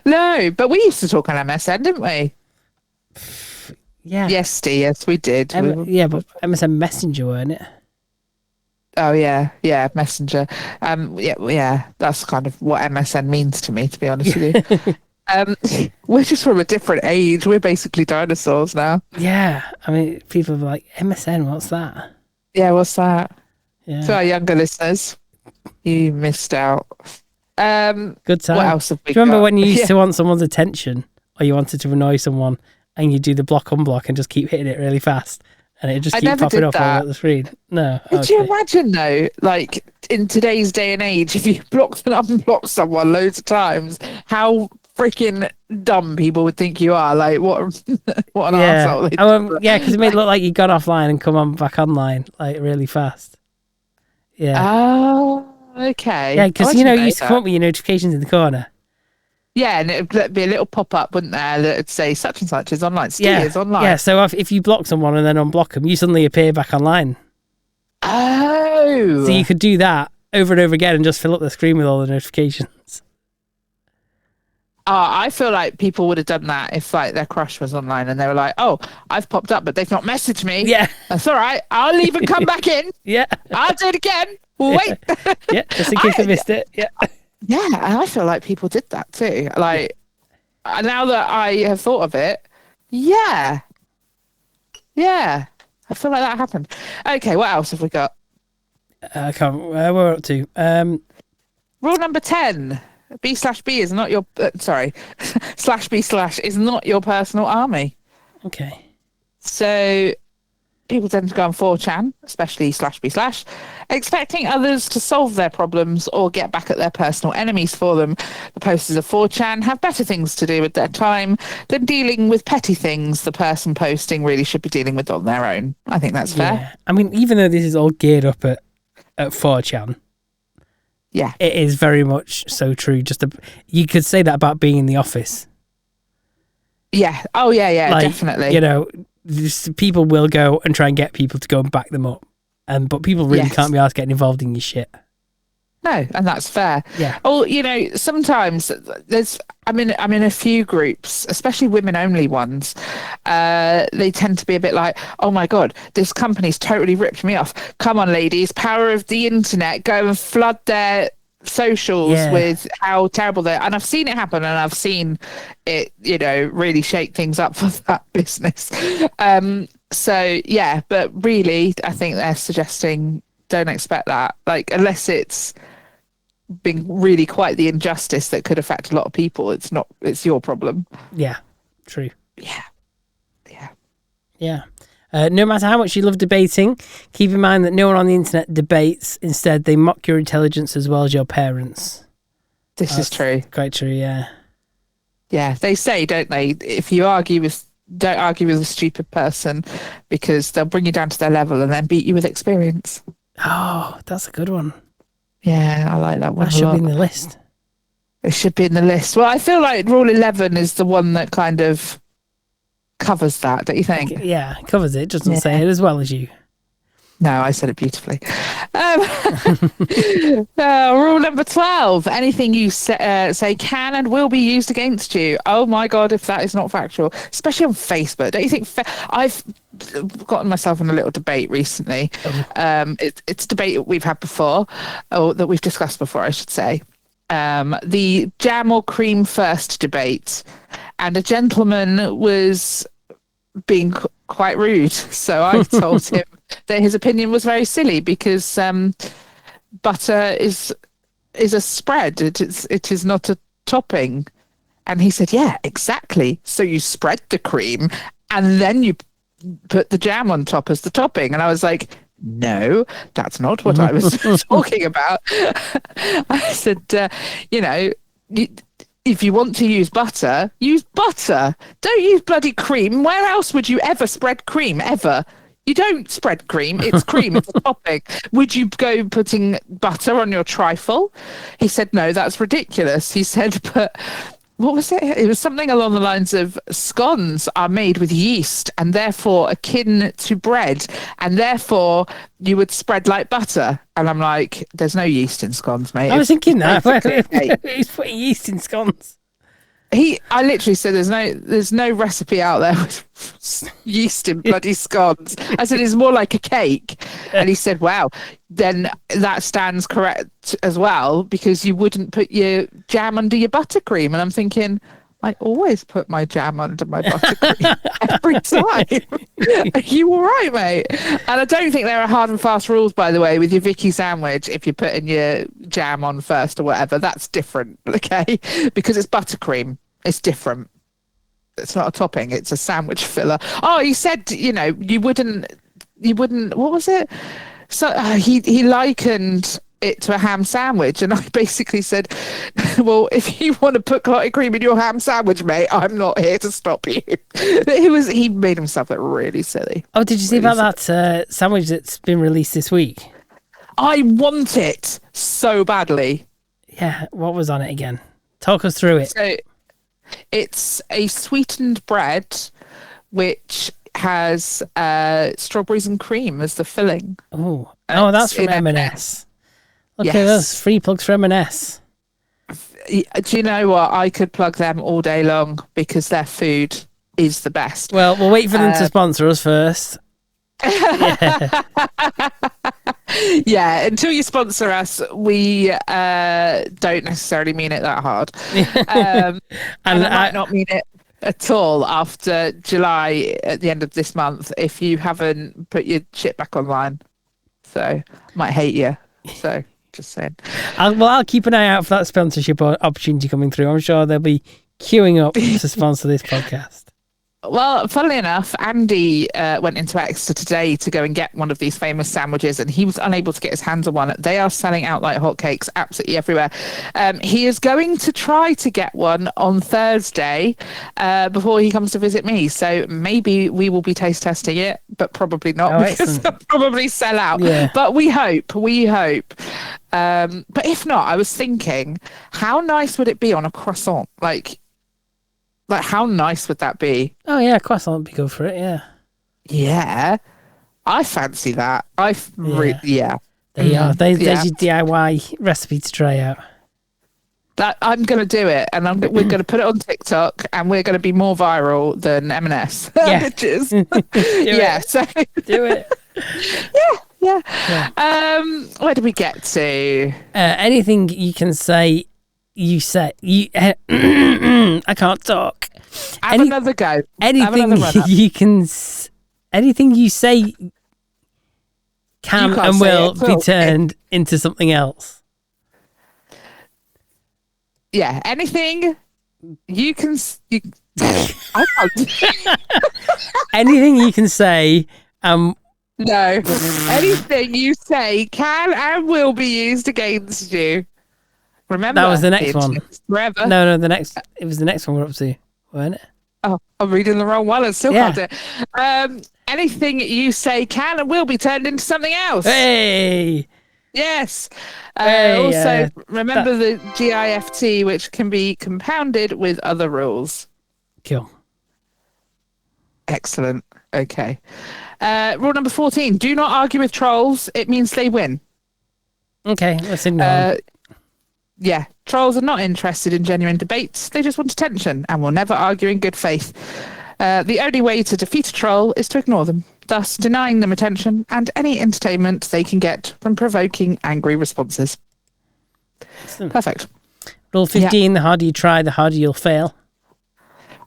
No, but we used to talk on MSN, didn't we? Yeah. Yes, Ste, yes, we did. Yeah, but MSN Messenger, weren't it? Oh, yeah, Messenger. Yeah, that's kind of what MSN means to me, to be honest with you. We're just from a different age. We're basically dinosaurs now. Yeah, I mean, people are like, MSN, what's that? Yeah, what's that? Yeah. To our younger listeners, you missed out. Good time. What else have we Do you remember got? when you used to want someone's attention, or you wanted to annoy someone, and you do the block unblock and just keep hitting it really fast, and it just I keep never popping did up all that. over the screen. No. Could you imagine though, like in today's day and age, if you blocked and unblocked someone loads of times, how freaking dumb people would think you are? Like what what an arsehole. Yeah, because it made it look like you got offline and come on back online like really fast. Yeah. Oh, okay. Yeah, because I you didn't used to that. come up with your notifications in the corner. Yeah, and it'd be a little pop-up, wouldn't there, that'd say such and such is online. Ste is online. Yeah, so if you block someone and then unblock them, you suddenly appear back online. Oh. So you could do that over and over again and just fill up the screen with all the notifications. I feel like people would have done that if like their crush was online and they were like, "Oh, I've popped up, but they've not messaged me." Yeah, that's all right. I'll leave and come back in. Yeah, I'll do it again. Wait. Yeah, just in case I missed it. Yeah, yeah, and I feel like people did that too. Like now that I have thought of it, yeah, I feel like that happened. Okay, what else have we got? I can't. Where we're up to? Rule number 10. B/B is not your /B/ is not your personal army. Okay. So people tend to go on 4chan, especially /B/, expecting others to solve their problems or get back at their personal enemies for them. The posters of 4chan have better things to do with their time than dealing with petty things the person posting really should be dealing with on their own. I think that's fair. Yeah. I mean, even though this is all geared up at 4chan, yeah, it is very much so true. You could say that about being in the office. Yeah. Oh, yeah, like, definitely. You know, people will go and try and get people to go and back them up. But people really can't be asked getting involved in your shit. No, and that's fair. Yeah. Well, sometimes I'm in a few groups, especially women-only ones. They tend to be a bit like, "Oh my God, this company's totally ripped me off. Come on, ladies, power of the internet, go and flood their socials with how terrible they are." And I've seen it happen, and I've seen it, really shake things up for that business. So yeah, but really, I think they're suggesting don't expect that. Like, unless it's been really quite the injustice that could affect a lot of people, it's your problem. Yeah, true. Yeah. No matter how much you love debating, keep in mind that no one on the internet debates. Instead, they mock your intelligence as well as your parents. This is true. Quite true, yeah. Yeah, they say, don't they, if you don't argue with a stupid person, because they'll bring you down to their level and then beat you with experience. Oh, that's a good one. Yeah, I like that one. That should be in the list. It should be in the list. Well, I feel like Rule 11 is the one that kind of covers that, don't you think? Yeah, it covers it. Just doesn't say it as well as you. No, I said it beautifully. Rule number 12. Anything you say can and will be used against you. Oh my God, if that is not factual. Especially on Facebook. Don't you think? I've gotten myself in a little debate recently. It's a debate we've had before, or that we've discussed before, I should say. The jam or cream first debate. And a gentleman was being quite rude. So I told him that his opinion was very silly because butter is a spread. It is not a topping. And he said, "Yeah, exactly. So you spread the cream and then you put the jam on top as the topping." And I was like, "No, that's not what I was talking about." I said, if you want to use butter, use butter. Don't use bloody cream. Where else would you ever spread cream, ever? You don't spread cream. It's cream. It's a topping. Would you go putting butter on your trifle? He said, "No, that's ridiculous." He said, "But what was it? It was something along the lines of scones are made with yeast and therefore akin to bread, and therefore you would spread like butter." And I'm like, "There's no yeast in scones, mate." I was thinking that. He's putting yeast in scones. I literally said, there's no recipe out there with yeast in bloody scones. I said, "It's more like a cake." And he said, "Wow, then that stands correct as well, because you wouldn't put your jam under your buttercream." And I'm thinking, I always put my jam under my buttercream every time. Are you all right, mate? And I don't think there are hard and fast rules, by the way, with your Vicky sandwich. If you're putting your jam on first or whatever, that's different, okay? Because it's buttercream. It's different. It's not a topping. It's a sandwich filler. Oh, he said, you wouldn't you wouldn't. What was it? So he likened it to a ham sandwich, and I basically said, "Well, if you want to put clotted cream in your ham sandwich, mate, I'm not here to stop you." He made himself look really silly. Oh, did you see about that sandwich that's been released this week? I want it so badly. Yeah, what was on it again? Talk us through it. So it's a sweetened bread which has strawberries and cream as the filling. Oh, that's from M&S. Look at us, free plugs for M&S. Do you know what? I could plug them all day long because their food is the best. Well, we'll wait for them to sponsor us first. Yeah. Yeah, until you sponsor us, we don't necessarily mean it that hard. And I might not mean it at all after July at the end of this month if you haven't put your shit back online. So I might hate you. So just saying. I'll keep an eye out for that sponsorship opportunity coming through. I'm sure they'll be queuing up to sponsor this podcast. Well, funnily enough, Andy went into Exeter today to go and get one of these famous sandwiches, and he was unable to get his hands on one. They are selling out like hotcakes absolutely everywhere. He is going to try to get one on Thursday before he comes to visit me. So maybe we will be taste testing it, but probably not because they'll probably sell out. Yeah. But we hope. But if not, I was thinking, how nice would it be on a croissant? Like how nice would that be? Oh yeah, croissant would be good for it. Yeah. Yeah, I fancy that. There's your DIY recipe to try out. That I'm going to do it, and we're going to put it on TikTok, and we're going to be more viral than M&S. Yeah. Bitches. Yeah. So do it. Yeah. Where did we get to? Anything you can say. You say you. I can't talk. Have another go. Anything you can. Anything you say can and will be turned into something else. Yeah. Anything you can. I can't. Anything you can say. No. Anything you say can and will be used against you. Remember, that was the next one. Forever. No, it was the next one we're up to, weren't it? Oh, I'm reading the wrong one. I still can't do it. Anything you say can and will be turned into something else. Hey! Yes. Remember the GIFT, which can be compounded with other rules. Cool. Excellent. Okay. Rule number 14. Do not argue with trolls. It means they win. Okay, let's ignore Yeah, trolls are not interested in genuine debates. They just want attention and will never argue in good faith. The only way to defeat a troll is to ignore them, thus denying them attention and any entertainment they can get from provoking angry responses. Excellent. Perfect. Rule 15, the harder you try, the harder you'll fail.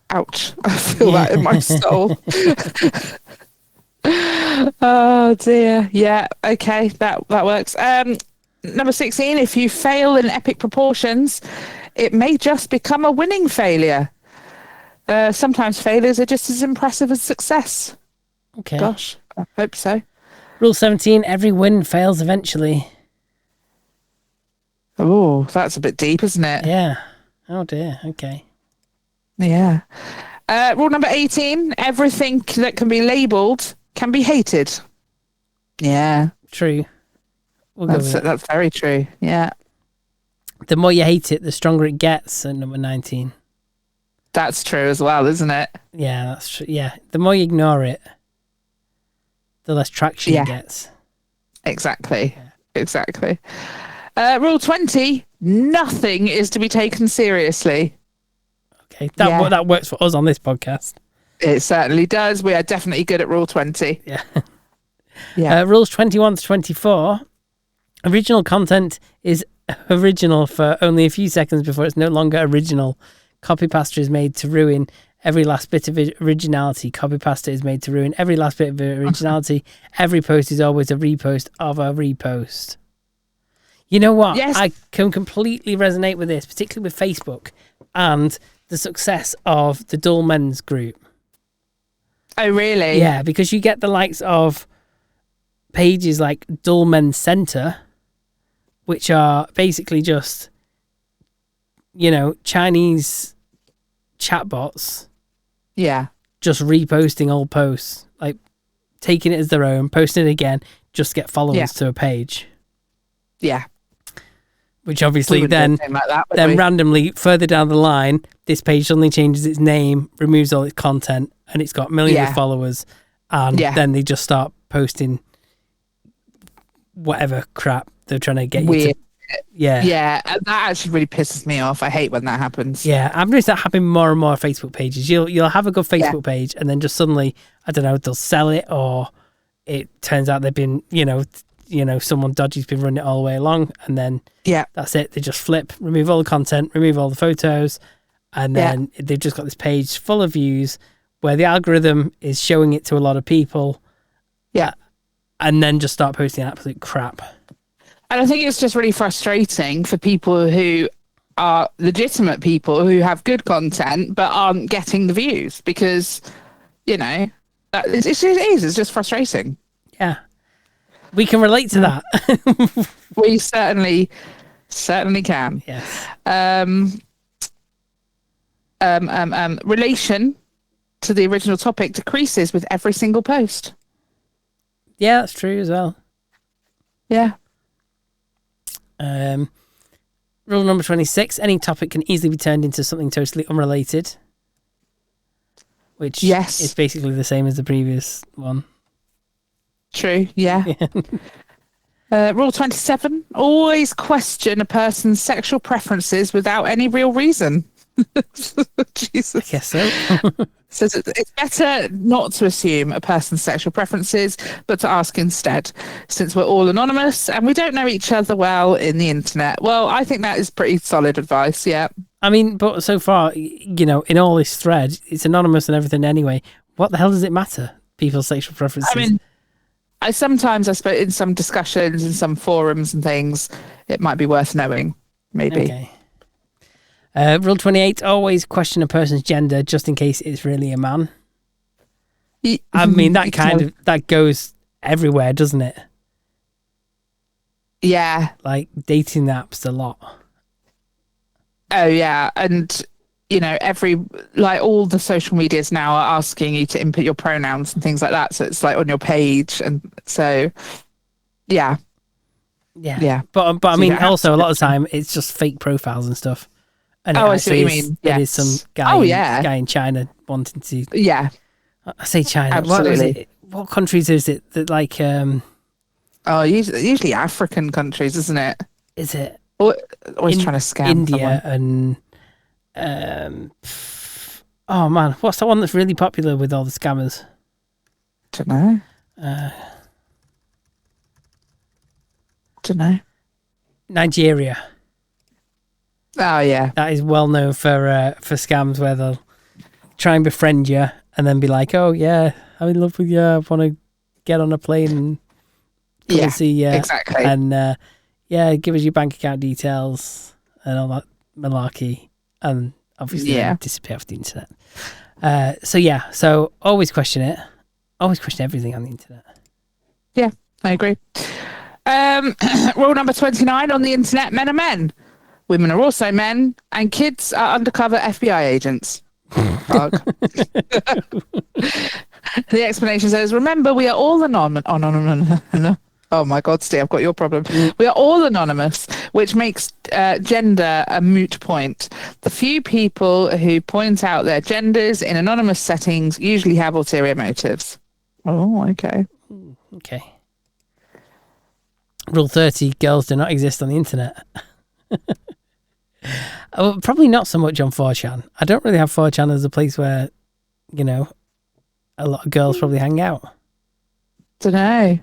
Ouch. I feel that in my soul. Oh, dear. Yeah, okay, that works. Number 16, if you fail in epic proportions, it may just become a winning failure. Sometimes failures are just as impressive as success. Okay. Gosh, I hope so. Rule 17, every win fails eventually. Oh, that's a bit deep, isn't it? Yeah. Oh dear, okay. Yeah. Rule number 18, everything that can be labelled can be hated. Yeah. True. That's very true. Yeah. The more you hate it, the stronger it gets at number 19. That's true as well, isn't it? Yeah, that's true. Yeah. The more you ignore it, the less traction it gets. Exactly. Yeah. Exactly. Rule 20, nothing is to be taken seriously. Okay. That works for us on this podcast. It certainly does. We are definitely good at Rule 20. Yeah. Yeah. Rules 21 to 24. Original content is original for only a few seconds before it's no longer original. Copy pasta is made to ruin every last bit of originality. Copy pasta is made to ruin every last bit of originality. Every post is always a repost of a repost. You know what? Yes. I can completely resonate with this, particularly with Facebook and the success of the Dull Men's group. Oh, really? Yeah, because you get the likes of pages like Dullmen Center, which are basically just, Chinese chatbots Yeah. just reposting old posts, like taking it as their own, posting it again, just to get followers to a page. Yeah. Which obviously We wouldn't do then anything like that, would we? randomly further down the line, this page suddenly changes its name, removes all its content, and it's got millions of followers. And then they just start posting whatever crap they're trying to get you Weird. to. Yeah. Yeah, and that actually really pisses me off. I hate when that happens. Yeah, I've noticed that happen more and more on Facebook pages. You'll have a good Facebook page, and then just suddenly, I don't know, they'll sell it, or it turns out they've been, someone dodgy's been running it all the way along, and then that's it. They just flip, remove all the content, remove all the photos, and then they've just got this page full of views where the algorithm is showing it to a lot of people. Yeah. And then just start posting absolute crap. And I think it's just really frustrating for people who are legitimate people who have good content but aren't getting the views because, it's just frustrating. Yeah. We can relate to that. We certainly can. Yes. Relation to the original topic decreases with every single post. Yeah, that's true as well. Yeah. Rule number 26, any topic can easily be turned into something totally unrelated. Which is basically the same as the previous one. True, yeah. Rule 27, always question a person's sexual preferences without any real reason. Jesus. I guess so. Says it's better not to assume a person's sexual preferences, but to ask instead, since we're all anonymous and we don't know each other well in the internet. Well, I think that is pretty solid advice, yeah. I mean, but so far, in all this thread, it's anonymous and everything anyway. What the hell does it matter? People's sexual preferences. I mean, I suppose in some discussions, in some forums and things, it might be worth knowing, maybe. Okay. Rule 28, always question a person's gender just in case it's really a man. I mean, that goes everywhere, doesn't it? Yeah. Like dating apps a lot. Oh, yeah. And, all the social medias now are asking you to input your pronouns and things like that. So it's like on your page. And so, yeah. Yeah. Yeah. But I mean, also a lot of the time it's just fake profiles and stuff. And I see what you mean. It is some guy in China wanting to. Yeah. I say China. Absolutely. What countries is it that like? Usually African countries, isn't it? Is it? Always trying to scam India someone. And oh man, what's the one that's really popular with all the scammers? Don't know. Nigeria. Oh yeah, that is well known for scams where they'll try and befriend you and then be like, "Oh yeah, I'm in love with you. I want to get on a plane and come and see you." Exactly. And give us your bank account details and all that malarkey, and obviously disappear off the internet. So always question it. Always question everything on the internet. Yeah, I agree. Rule number 29 on the internet: men are men. Women are also men, and kids are undercover FBI agents. The explanation says, remember, we are all anonymous. Oh my God, Steve, I've got your problem. We are all anonymous, which makes gender a moot point. The few people who point out their genders in anonymous settings usually have ulterior motives. Oh, okay. Okay. Rule 30, girls do not exist on the internet. Probably not so much on 4chan. I don't really have 4chan as a place where, a lot of girls probably hang out. Don't know.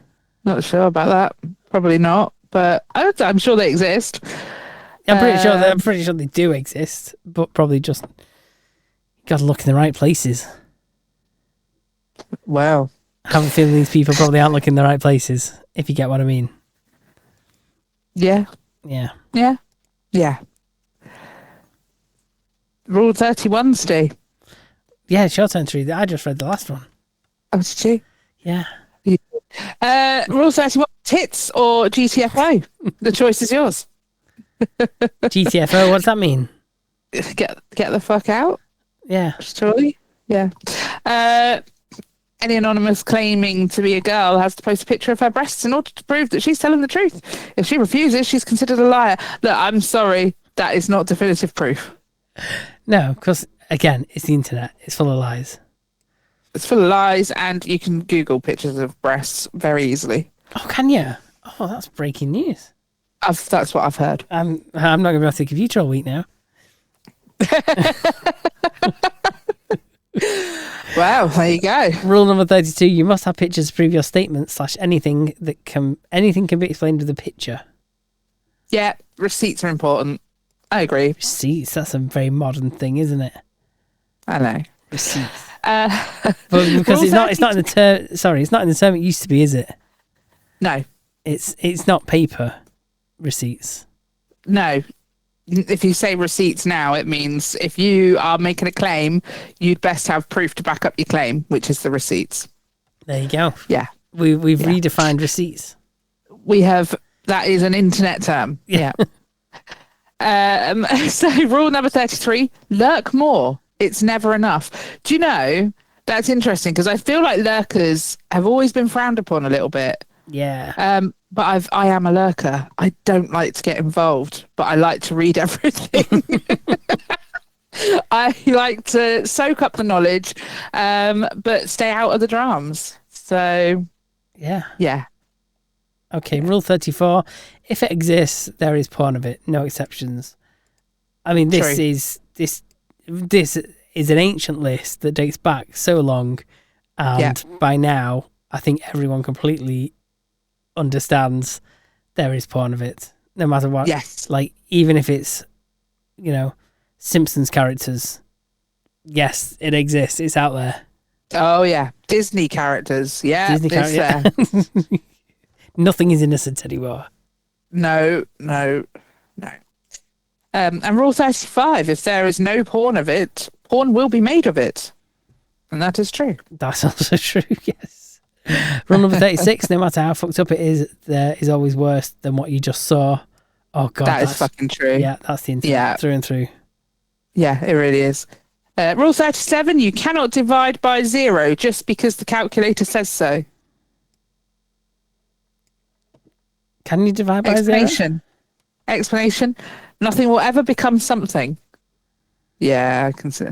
Not sure about that. Probably not, but I'm sure they exist. I'm pretty sure they do exist, but probably just got to look in the right places. Wow. I have a feeling these people probably aren't looking in the right places, if you get what I mean. Yeah. Yeah. Yeah. Yeah. Rule 31, Steve. Yeah, short entry. I just read the last one. Oh, did you? Yeah. Rule 31, tits or GTFO? The choice is yours. GTFO, what does that mean? Get the fuck out, Yeah. surely. Yeah. Any anonymous claiming to be a girl has to post a picture of her breasts in order to prove that she's telling the truth. If she refuses, she's considered a liar. Look, I'm sorry, that is not definitive proof. No, because, again, it's the internet. It's full of lies. It's full of lies, and you can Google pictures of breasts very easily. Oh, can you? Oh, that's breaking news. That's what I've heard. I'm not going to be able to take a computer all week now. Wow, there you go. Rule number 32, you must have pictures to prove your statement / anything can be explained with a picture. Yeah, receipts are important. I agree. Receipts, that's a very modern thing, isn't it? I know. Receipts. But because it's not in the term, sorry, it's not in the term it used to be, is it? No. It's not paper receipts. No. If you say receipts now, it means if you are making a claim, you'd best have proof to back up your claim, which is the receipts. There you go. Yeah. We've redefined receipts. We have, that is an internet term. Yeah. So rule number 33, lurk more. It's never enough. Do you know, that's interesting because I feel like lurkers have always been frowned upon a little bit. Yeah. But I am a lurker. I don't like to get involved, but I like to read everything. I like to soak up the knowledge, but stay out of the dramas. So, yeah. Okay, rule 34. If it exists, there is porn of it. No exceptions. I mean, this is an ancient list that dates back so long, and by now, I think everyone completely understands there is porn of it, no matter what. Yes. Like, even if it's, Simpsons characters, yes, it exists. It's out there. Oh, yeah. Disney characters. Yeah. Disney characters. Nothing is innocent anymore. No. And rule 35, if there is no porn of it, porn will be made of it. And that is true. That's also true, yes. Rule number 36, no matter how fucked up it is, there is always worse than what you just saw. Oh, God. That is fucking true. Yeah, that's the internet through and through. Yeah, it really is. Rule 37, you cannot divide by 0 just because the calculator says so. Can you divide by 0? Explanation. Nothing will ever become something. Yeah, I can see.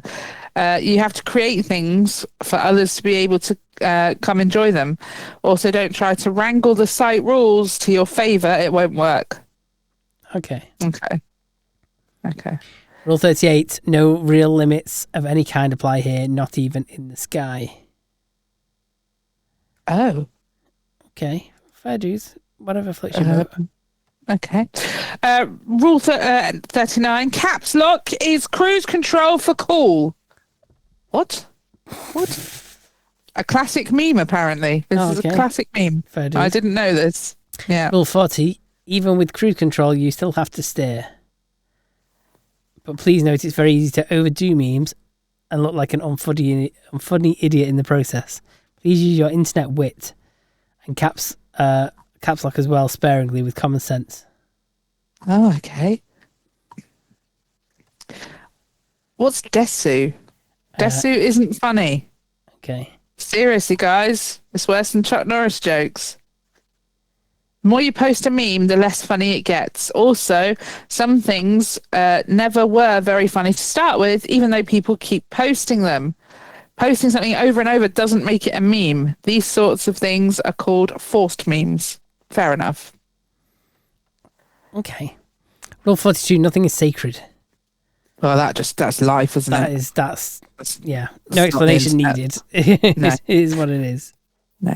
You have to create things for others to be able to come enjoy them. Also, don't try to wrangle the site rules to your favour. It won't work. Okay. Rule 38, no real limits of any kind apply here, not even in the sky. Oh. Okay. Fair dues. Whatever floats your boat. Okay. Rule 39, caps lock is cruise control for cool. What? A classic meme, apparently. This is a classic meme. Fair dues. I didn't know this. Yeah. Rule 40, even with cruise control, you still have to steer. But please note it's very easy to overdo memes and look like an unfunny idiot in the process. Please use your internet wit and caps lock as well sparingly with common sense. Oh, okay. What's Desu? Desu isn't funny. Okay. Seriously, guys. It's worse than Chuck Norris jokes. The more you post a meme, the less funny it gets. Also, some things never were very funny to start with, even though people keep posting them. Posting something over and over doesn't make it a meme. These sorts of things are called forced memes. Fair enough. Okay. Rule 42, nothing is sacred. Well, that's life, isn't it? That's no explanation needed. It is what it is. No.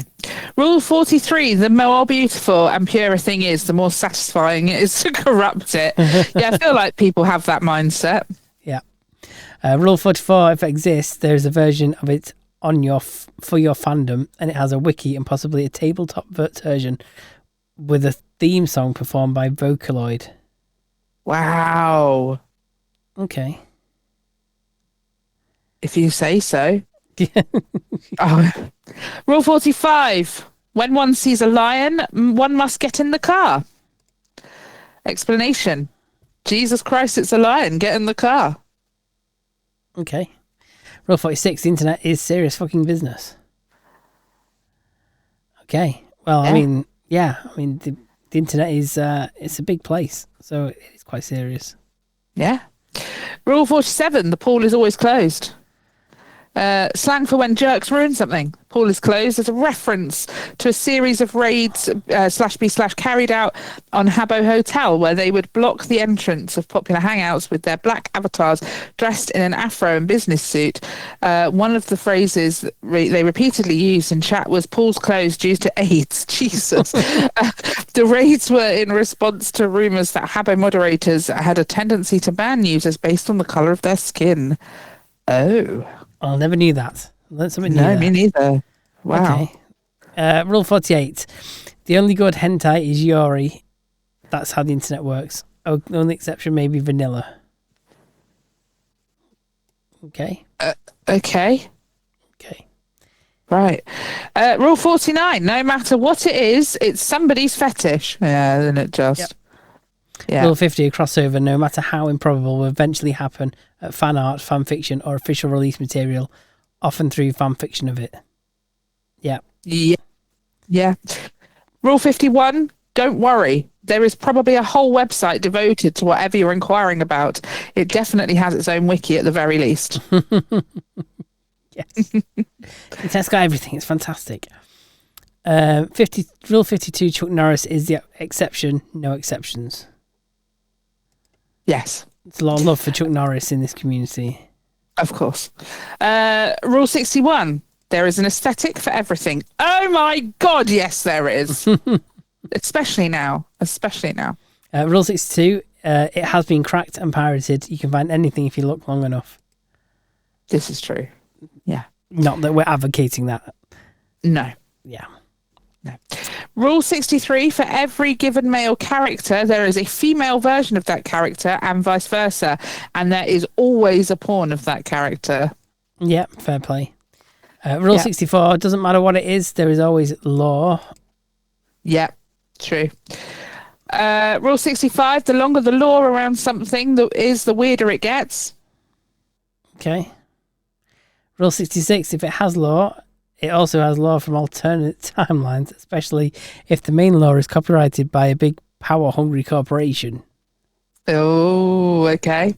Rule 43, the more beautiful and pure a thing is, the more satisfying it is to corrupt it. Yeah, I feel like people have that mindset. Yeah. Rule 44, if it exists, there's a version of it on for your fandom, and it has a wiki and possibly a tabletop version with a theme song performed by Vocaloid. Wow. Okay. If you say so. Oh. Rule 45. When one sees a lion, one must get in the car. Explanation. Jesus Christ, it's a lion. Get in the car. Okay. Rule 46, the internet is serious fucking business. Okay. Well, Yeah. the internet is, it's a big place, so it's quite serious. Yeah. Rule 47, the pool is always closed. Slang for when jerks ruin something. Pool is closed as a reference to a series of raids / carried out on Habbo Hotel, where they would block the entrance of popular hangouts with their black avatars dressed in an afro and business suit. One of the phrases they repeatedly used in chat was "pools closed due to AIDS." Jesus. The raids were in response to rumours that Habbo moderators had a tendency to ban users based on the colour of their skin. Oh. I never knew that. Learned something new. No, there. me neither. Wow. Okay. Rule 48. The only good hentai is Yori. That's how the internet works. Oh, the only exception may be vanilla. Okay. Okay. Okay. Right. Rule 49. No matter what it is, it's somebody's fetish. Yeah, isn't it just? Yep. Yeah. Rule 50. A crossover, no matter how improbable, will eventually happen at fan art, fan fiction, or official release material, often through fan fiction of it. Yeah. Yeah. Yeah. Rule 51. Don't worry. There is probably a whole website devoted to whatever you're inquiring about. It definitely has its own wiki at the very least. Yes. It's got everything. It's fantastic. Rule 52. Chuck Norris is the exception, no exceptions. Yes. It's a lot of love for Chuck Norris in this community. Of course. Rule 61. There is an aesthetic for everything. Oh my God, yes, there is. Especially now. Rule 62. It has been cracked and pirated. You can find anything if you look long enough. This is true. Yeah. Not that we're advocating that. No. Yeah. No. Rule 63, for every given male character, there is a female version of that character and vice versa. And there is always a porn of that character. Yeah, fair play. Rule 64, doesn't matter what it is, there is always law. Yeah, true. Rule 65, the longer the law around something the weirder it gets. Okay. Rule 66, if it has law, it also has law from alternate timelines, especially if the main law is copyrighted by a big power-hungry corporation. Oh, okay.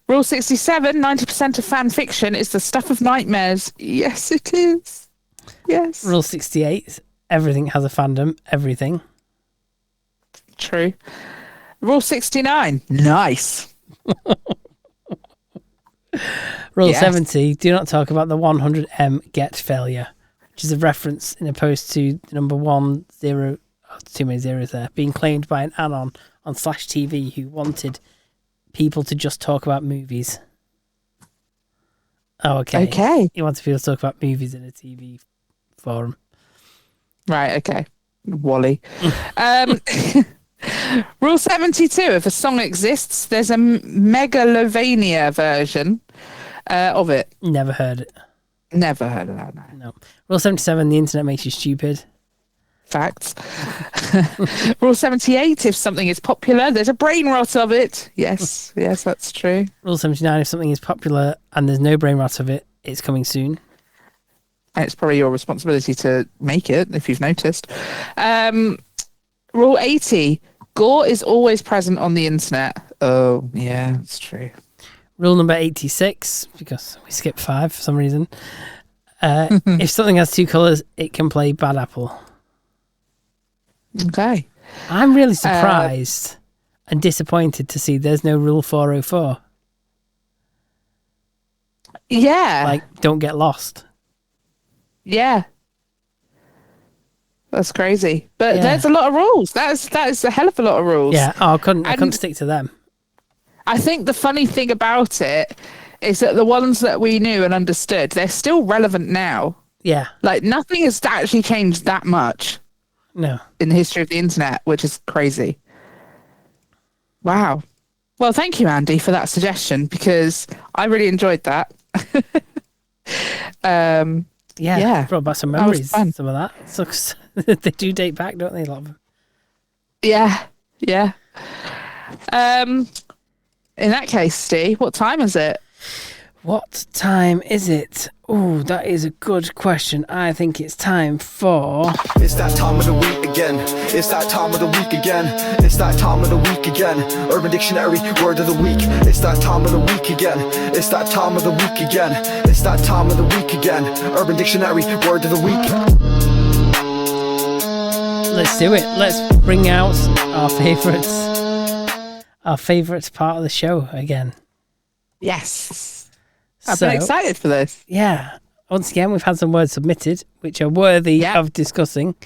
Rule 67, 90% of fan fiction is the stuff of nightmares. Yes, it is. Yes. Rule 68, everything has a fandom, everything. True. Rule 69, nice. Rule 70, do not talk about the 100M get failure, which is a reference in opposed to the number 10, too many zeros there, being claimed by an anon on Slash TV who wanted people to just talk about movies. Oh, okay. Okay. He wants people to talk about movies in a TV forum. Right, okay. Wally. Rule 72, if a song exists, there's a Megalovania version of it. Never heard it. Never heard of that, no. No. Rule 77, the internet makes you stupid. Facts. Rule 78, if something is popular, there's a brain rot of it. Yes, yes, that's true. Rule 79, if something is popular and there's no brain rot of it, it's coming soon. And it's probably your responsibility to make it, if you've noticed. Rule 80, gore is always present on the internet. Oh, yeah, it's true. Rule number 86, because we skipped 5 for some reason. If something has 2 colours, it can play bad apple. Okay. I'm really surprised and disappointed to see there's no Rule 404. Yeah. Like, don't get lost. Yeah. That's crazy. But Yeah. there's a lot of rules. That is a hell of a lot of rules. Yeah, I couldn't stick to them. I think the funny thing about it is that the ones that we knew and understood, they're still relevant now. Yeah, Like, nothing has actually changed that much no. in the history of the internet, which is crazy. Wow. Well, thank you, Andy, for that suggestion, because I really enjoyed that. Yeah. Brought back some That was memories. fun. Some of that. So, they do date back, don't they? A lot of them. Yeah. In that case, Steve, what time is it? What time is it? Oh, that is a good question. I think it's time for... It's that time of the week again. It's that time of the week again. It's that time of the week again. Urban Dictionary, word of the week. It's that time of the week again. It's that time of the week again. It's that time of the week again. Urban Dictionary, word of the week. Let's do it. Let's bring out our favourites. Our favourite part of the show again. Yes. I've been excited for this. Yeah. Once again, we've had some words submitted, which are worthy of discussing.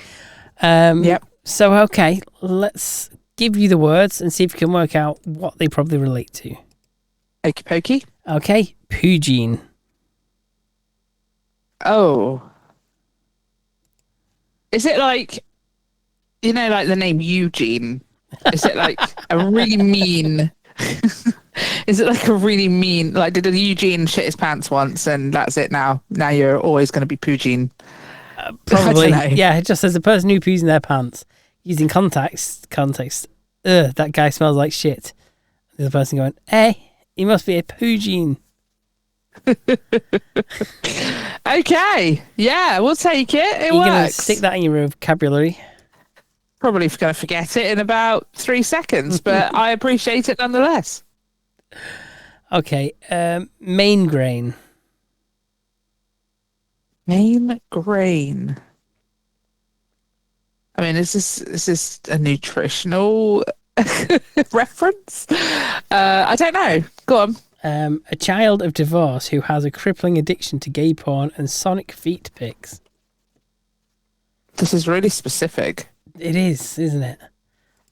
So, okay, let's give you the words and see if you can work out what they probably relate to. Okie pokey. Okay, Pugine. Oh. Is it like, like the name Eugene? Is it like a really mean... Is it like a really mean, like did Eugene shit his pants once and that's it now? Now you're always going to be Pugine? Probably. Yeah, it just says the person who poos in their pants. Using context, that guy smells like shit. There's a person going, hey, he must be a Pugine. Okay. Yeah, we'll take it. You're going to stick that in your vocabulary. Probably going to forget it in about 3 seconds, but I appreciate it nonetheless. Okay, main grain. Main grain. I mean, is this a nutritional reference? I don't know. Go on. A child of divorce who has a crippling addiction to gay porn and sonic feet pics. This is really specific. It is, isn't it?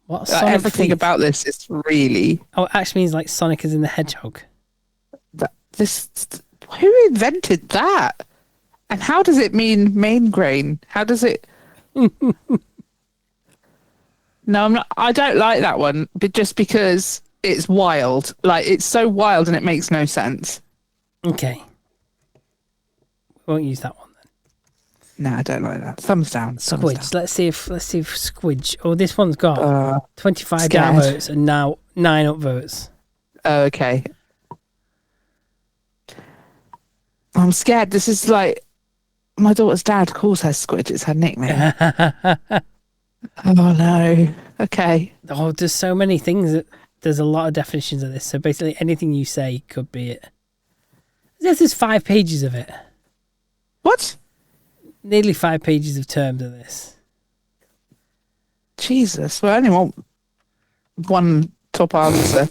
What everything feet? about this is really... Oh, it actually means like Sonic is in the Hedgehog. Who invented that? And how does it mean main grain? How does it... No, I'm not. I don't like that one, but just because it's wild. Like, it's so wild and it makes no sense. Okay. We won't use that one then. No, I don't like that. Thumbs down. Squidge. Let's see if Squidge. Oh, this one's got 25 scared. downvotes and now 9 upvotes. Oh, okay. I'm scared. This is like my daughter's dad calls her Squidge. It's her nickname. Oh no. Okay. Oh, there's so many things. There's a lot of definitions of this. So basically, anything you say could be it. There's 5 pages of it. What? Nearly 5 pages of terms of this. Jesus. Well, I only want one top answer.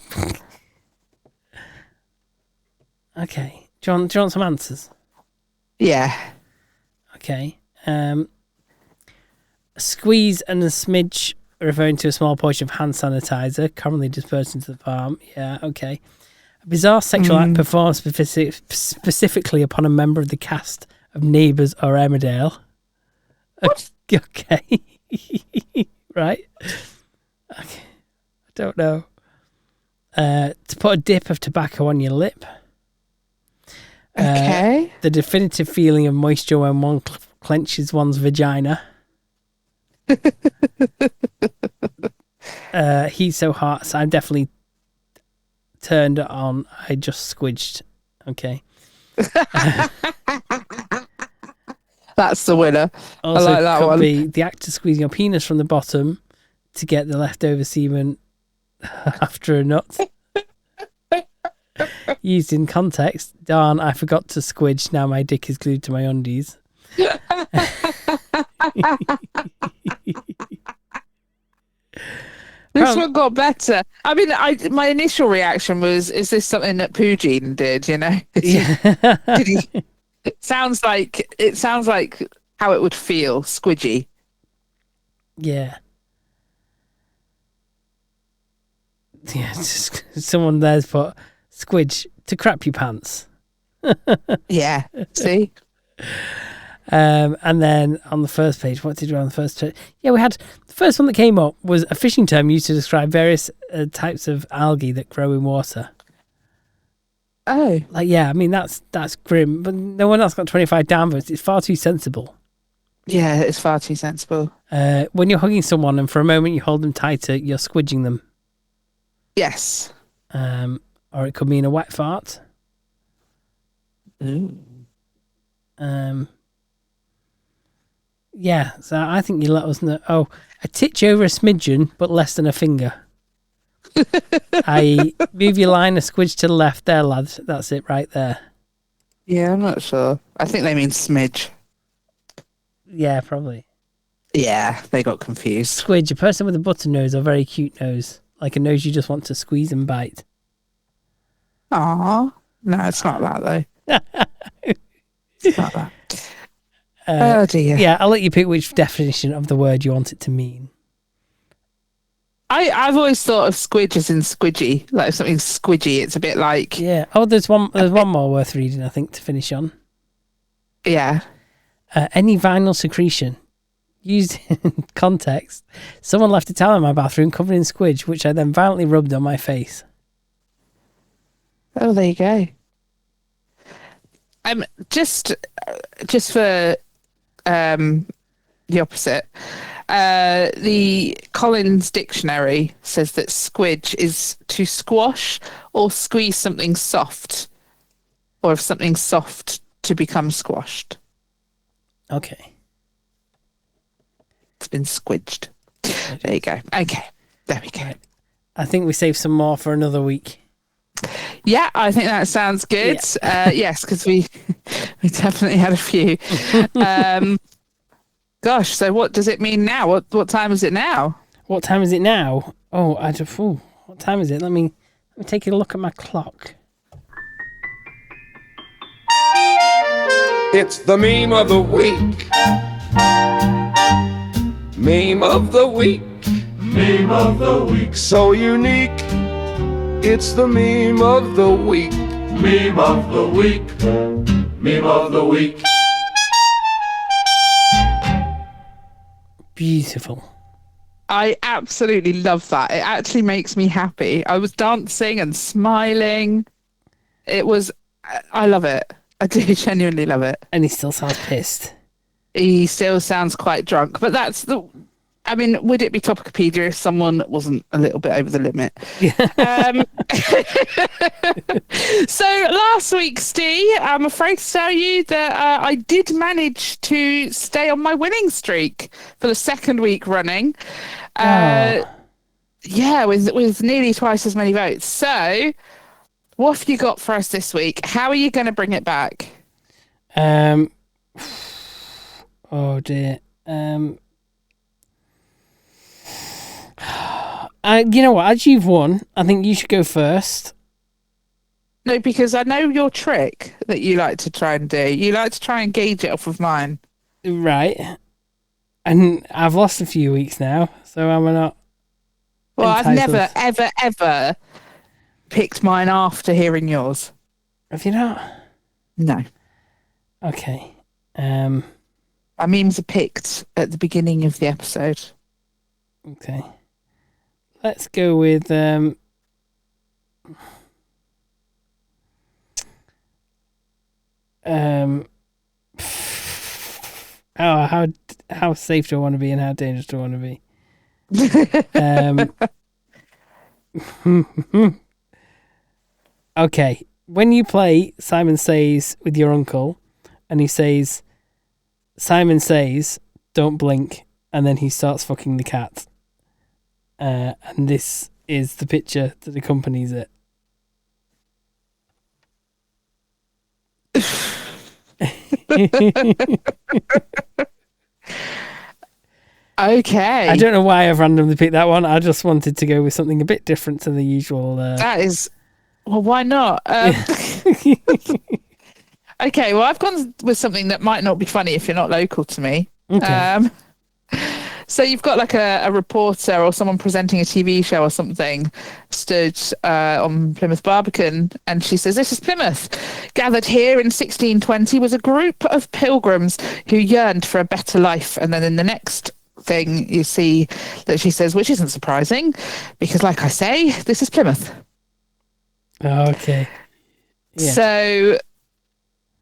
Okay. Do you want some answers? Yeah. Okay. A squeeze and a smidge, referring to a small portion of hand sanitizer, commonly dispersed into the palm. Yeah, okay. A bizarre sexual act performed specifically upon a member of the cast of Neighbours or Emmerdale. What? Okay. Right. Okay. I don't know. To put a dip of tobacco on your lip. Okay. The definitive feeling of moisture when one clenches one's vagina. He's so hot, so I'm definitely turned on. I just squidged. Okay. That's the winner. Also, I like that could one. be the act of squeezing your penis from the bottom to get the leftover semen after a nut. Used in context, darn, I forgot to squidge. Now my dick is glued to my undies. This one got better. I mean, my initial reaction was, is this something that Pugine did, you know? Yeah. Did he? It sounds like how it would feel, squidgy. Yeah. Yeah, just, someone there's put squidge to crap your pants. Yeah. See? And then on the first page, what did we have on the first page? Yeah, we had the first one that came up was a fishing term used to describe various types of algae that grow in water. Oh. Like, yeah, I mean, that's grim, but no one else got 25 downvotes. It's far too sensible. Yeah, it's far too sensible. When you're hugging someone and for a moment you hold them tighter, you're squidging them. Yes. Or it could mean a wet fart. Ooh. Yeah, so I think you let us know. Oh, a titch over a smidgen, but less than a finger. I move your line a squidge to the left there, lads. That's it right there. Yeah, I'm not sure. I think they mean smidge. Yeah, probably. Yeah, they got confused. Squidge, a person with a button nose or very cute nose. Like a nose you just want to squeeze and bite. Aw. No, it's not that, though. It's not that. Oh, dear. Yeah, I'll let you pick which definition of the word you want it to mean. I've always thought of squidge as in squidgy. Like if something's squidgy, it's a bit like... Yeah. Oh, there's one more worth reading, I think, to finish on. Yeah. Any vinyl secretion. Used in context. Someone left a towel in my bathroom covered in squidge, which I then violently rubbed on my face. Oh, there you go. Just for the opposite. The Collins Dictionary says that squidge is to squash or squeeze something soft, or if something soft to become squashed. Okay. It's been squidged. There you go. Okay. There we go. Right. I think we saved some more for another week. Yeah, I think that sounds good. Yeah. Yes, because we definitely had a few. Gosh, so what does it mean now? What time is it now? What time is it now? Oh, what time is it? Let me take a look at my clock. It's the meme of the week. Meme of the week. Meme of the week. So unique. It's the meme of the week. Meme of the week. Meme of the week. Beautiful. I absolutely love that. It actually makes me happy. I was dancing and smiling. I love it. I do genuinely love it. And he still sounds pissed. He still sounds quite drunk, but would it be Topicopedia if someone wasn't a little bit over the limit? So last week, Steve, I'm afraid to tell you that I did manage to stay on my winning streak for the second week running. Yeah, with nearly twice as many votes. So what have you got for us this week? How are you going to bring it back? Oh dear. You know what? As you've won, I think you should go first. No, because I know your trick that you like to try and do. You like to try and gauge it off of mine. Right. And I've lost a few weeks now, so I'm not. Well, entitled. I've never, ever, ever picked mine after hearing yours. Have you not? No. Okay. My memes are picked at the beginning of the episode. Okay. Let's go with how safe do I want to be and how dangerous do I want to be? Okay. When you play Simon Says with your uncle and he says, Simon says, don't blink, and then he starts fucking the cat. And this is the picture that accompanies it. Okay. I don't know why I've randomly picked that one. I just wanted to go with something a bit different to the usual. That is... Well, why not? Okay, well, I've gone with something that might not be funny if you're not local to me. Okay. So you've got like a reporter or someone presenting a TV show or something stood on Plymouth Barbican, and she says, "This is Plymouth. Gathered here in 1620 was a group of pilgrims who yearned for a better life." And then in the next thing you see that she says, which isn't surprising, because like I say, this is Plymouth. Okay. Yeah. So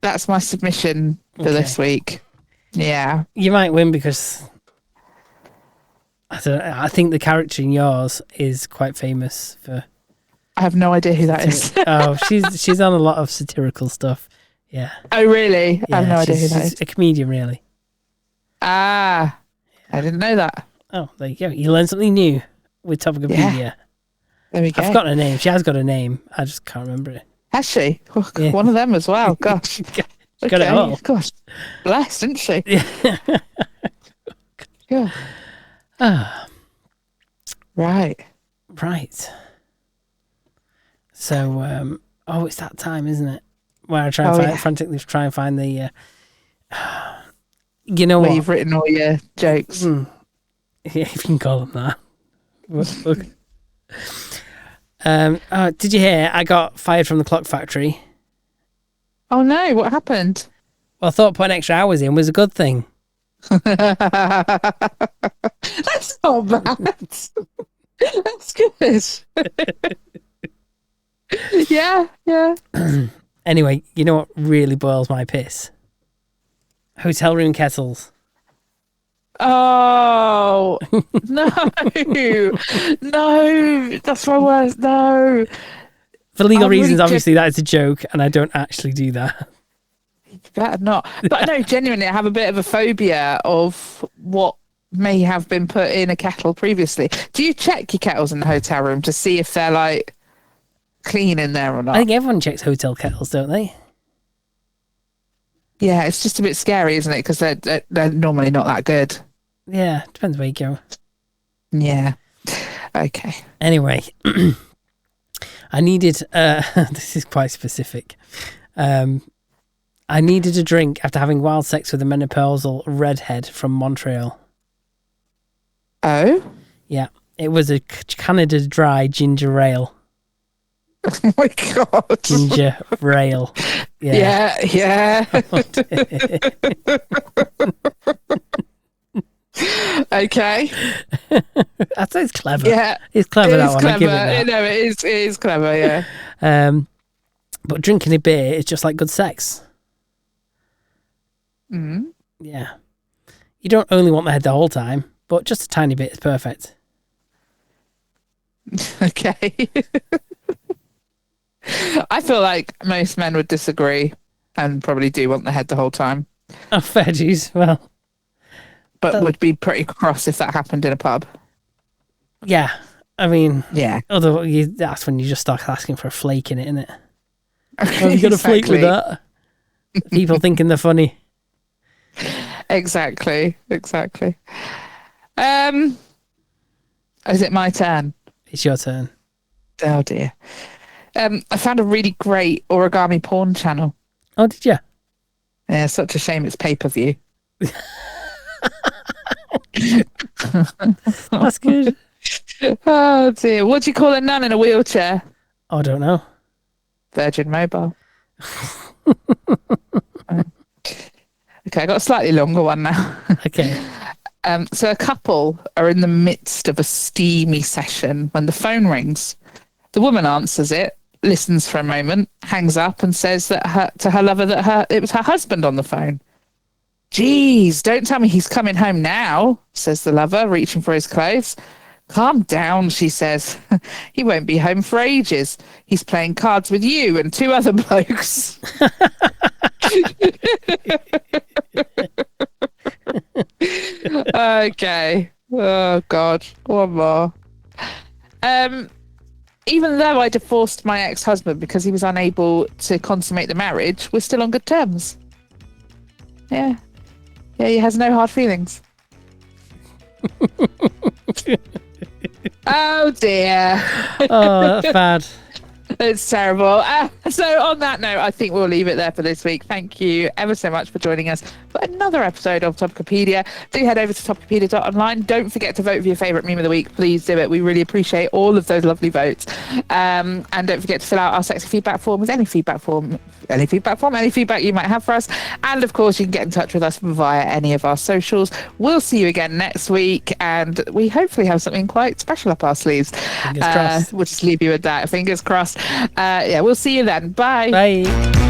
that's my submission for this week. Yeah. You might win because I don't know, I think the character in yours is quite famous for. I have no idea who that is. Oh, she's on a lot of satirical stuff. Yeah. Oh, really? Yeah, I have no idea who that she's is. a comedian, really. Ah, I didn't know that. Oh, there you go. You learn something new with Topicopedia. Yeah. There we go. I've forgotten her name. She has got a name. I just can't remember it. Has she? Oh, Yeah. One of them as well. Gosh. She's got it all. Gosh. Blessed, isn't she? Yeah. Yeah. Ah, Right. right. So, it's that time, isn't it? Where I try and frantically try and find the. You know Where what? you've written all your jokes. Yeah, if you can call them that. Did you hear? I got fired from the clock factory. Oh no! What happened? Well, I thought putting extra hours in was a good thing. That's not bad. That's good. Yeah. Anyway, you know what really boils my piss? Hotel room kettles. Oh no, no! That's my worst. No. For legal I'm reasons, really obviously, that is a joke, and I don't actually do that. You better not. But no, genuinely, I have a bit of a phobia of what may have been put in a kettle previously. Do you check your kettles in the hotel room to see if they're like clean in there or not? I think everyone checks hotel kettles, don't they? Yeah, it's just a bit scary, isn't it? Because they're normally not that good. Yeah, depends where you go. Yeah. Okay. Anyway, I needed, this is quite specific. I needed a drink after having wild sex with a menopausal redhead from Montreal. Oh? Yeah, it was a Canada Dry ginger ale. Oh my God. Ginger ale. Yeah. Yeah. Okay. I think it's clever. Yeah. It's clever, It that is one. clever. I give it that. No, it is clever, yeah. But drinking a beer is just like good sex. Mm. Yeah. You don't only want the head the whole time, but just a tiny bit is perfect. Okay. I feel like most men would disagree and probably do want the head the whole time, Oh, fair dues. Well, but would be pretty cross if that happened in a pub. yeah. I mean, Yeah. although that's when you just start asking for a flake in it, isn't it? Oh, you got a flake with that? People thinking they're funny. Exactly. Is it my turn? It's your turn. Oh dear. I found a really great origami porn channel. Oh, did you? Yeah, such a shame it's pay-per-view. That's good. Oh dear. What do you call a nun in a wheelchair? I don't know. Virgin Mobile. Okay, I got a slightly longer one now. Okay. So a couple are in the midst of a steamy session when the phone rings. The woman answers it, listens for a moment, hangs up and says to her lover that it was her husband on the phone. Geez, don't tell me he's coming home now, says the lover, reaching for his clothes. Calm down, she says. He won't be home for ages. He's playing cards with you and two other blokes. Okay. Oh, God. One more. Even though I divorced my ex-husband because he was unable to consummate the marriage, we're still on good terms. Yeah. Yeah, he has no hard feelings. Oh, dear. Oh, that's bad. It's terrible. So on that note, I think we'll leave it there for this week. Thank you ever so much for joining us for another episode of Topicopedia. Do head over to topicopedia.online. Don't forget to vote for your favourite meme of the week. Please do it. We really appreciate all of those lovely votes. And don't forget to fill out our sexy feedback form with any feedback you might have for us. And of course, you can get in touch with us via any of our socials. We'll see you again next week, and we hopefully have something quite special up our sleeves. Fingers crossed. We'll just leave you with that. Fingers crossed. Yeah, we'll see you then. Bye. Bye.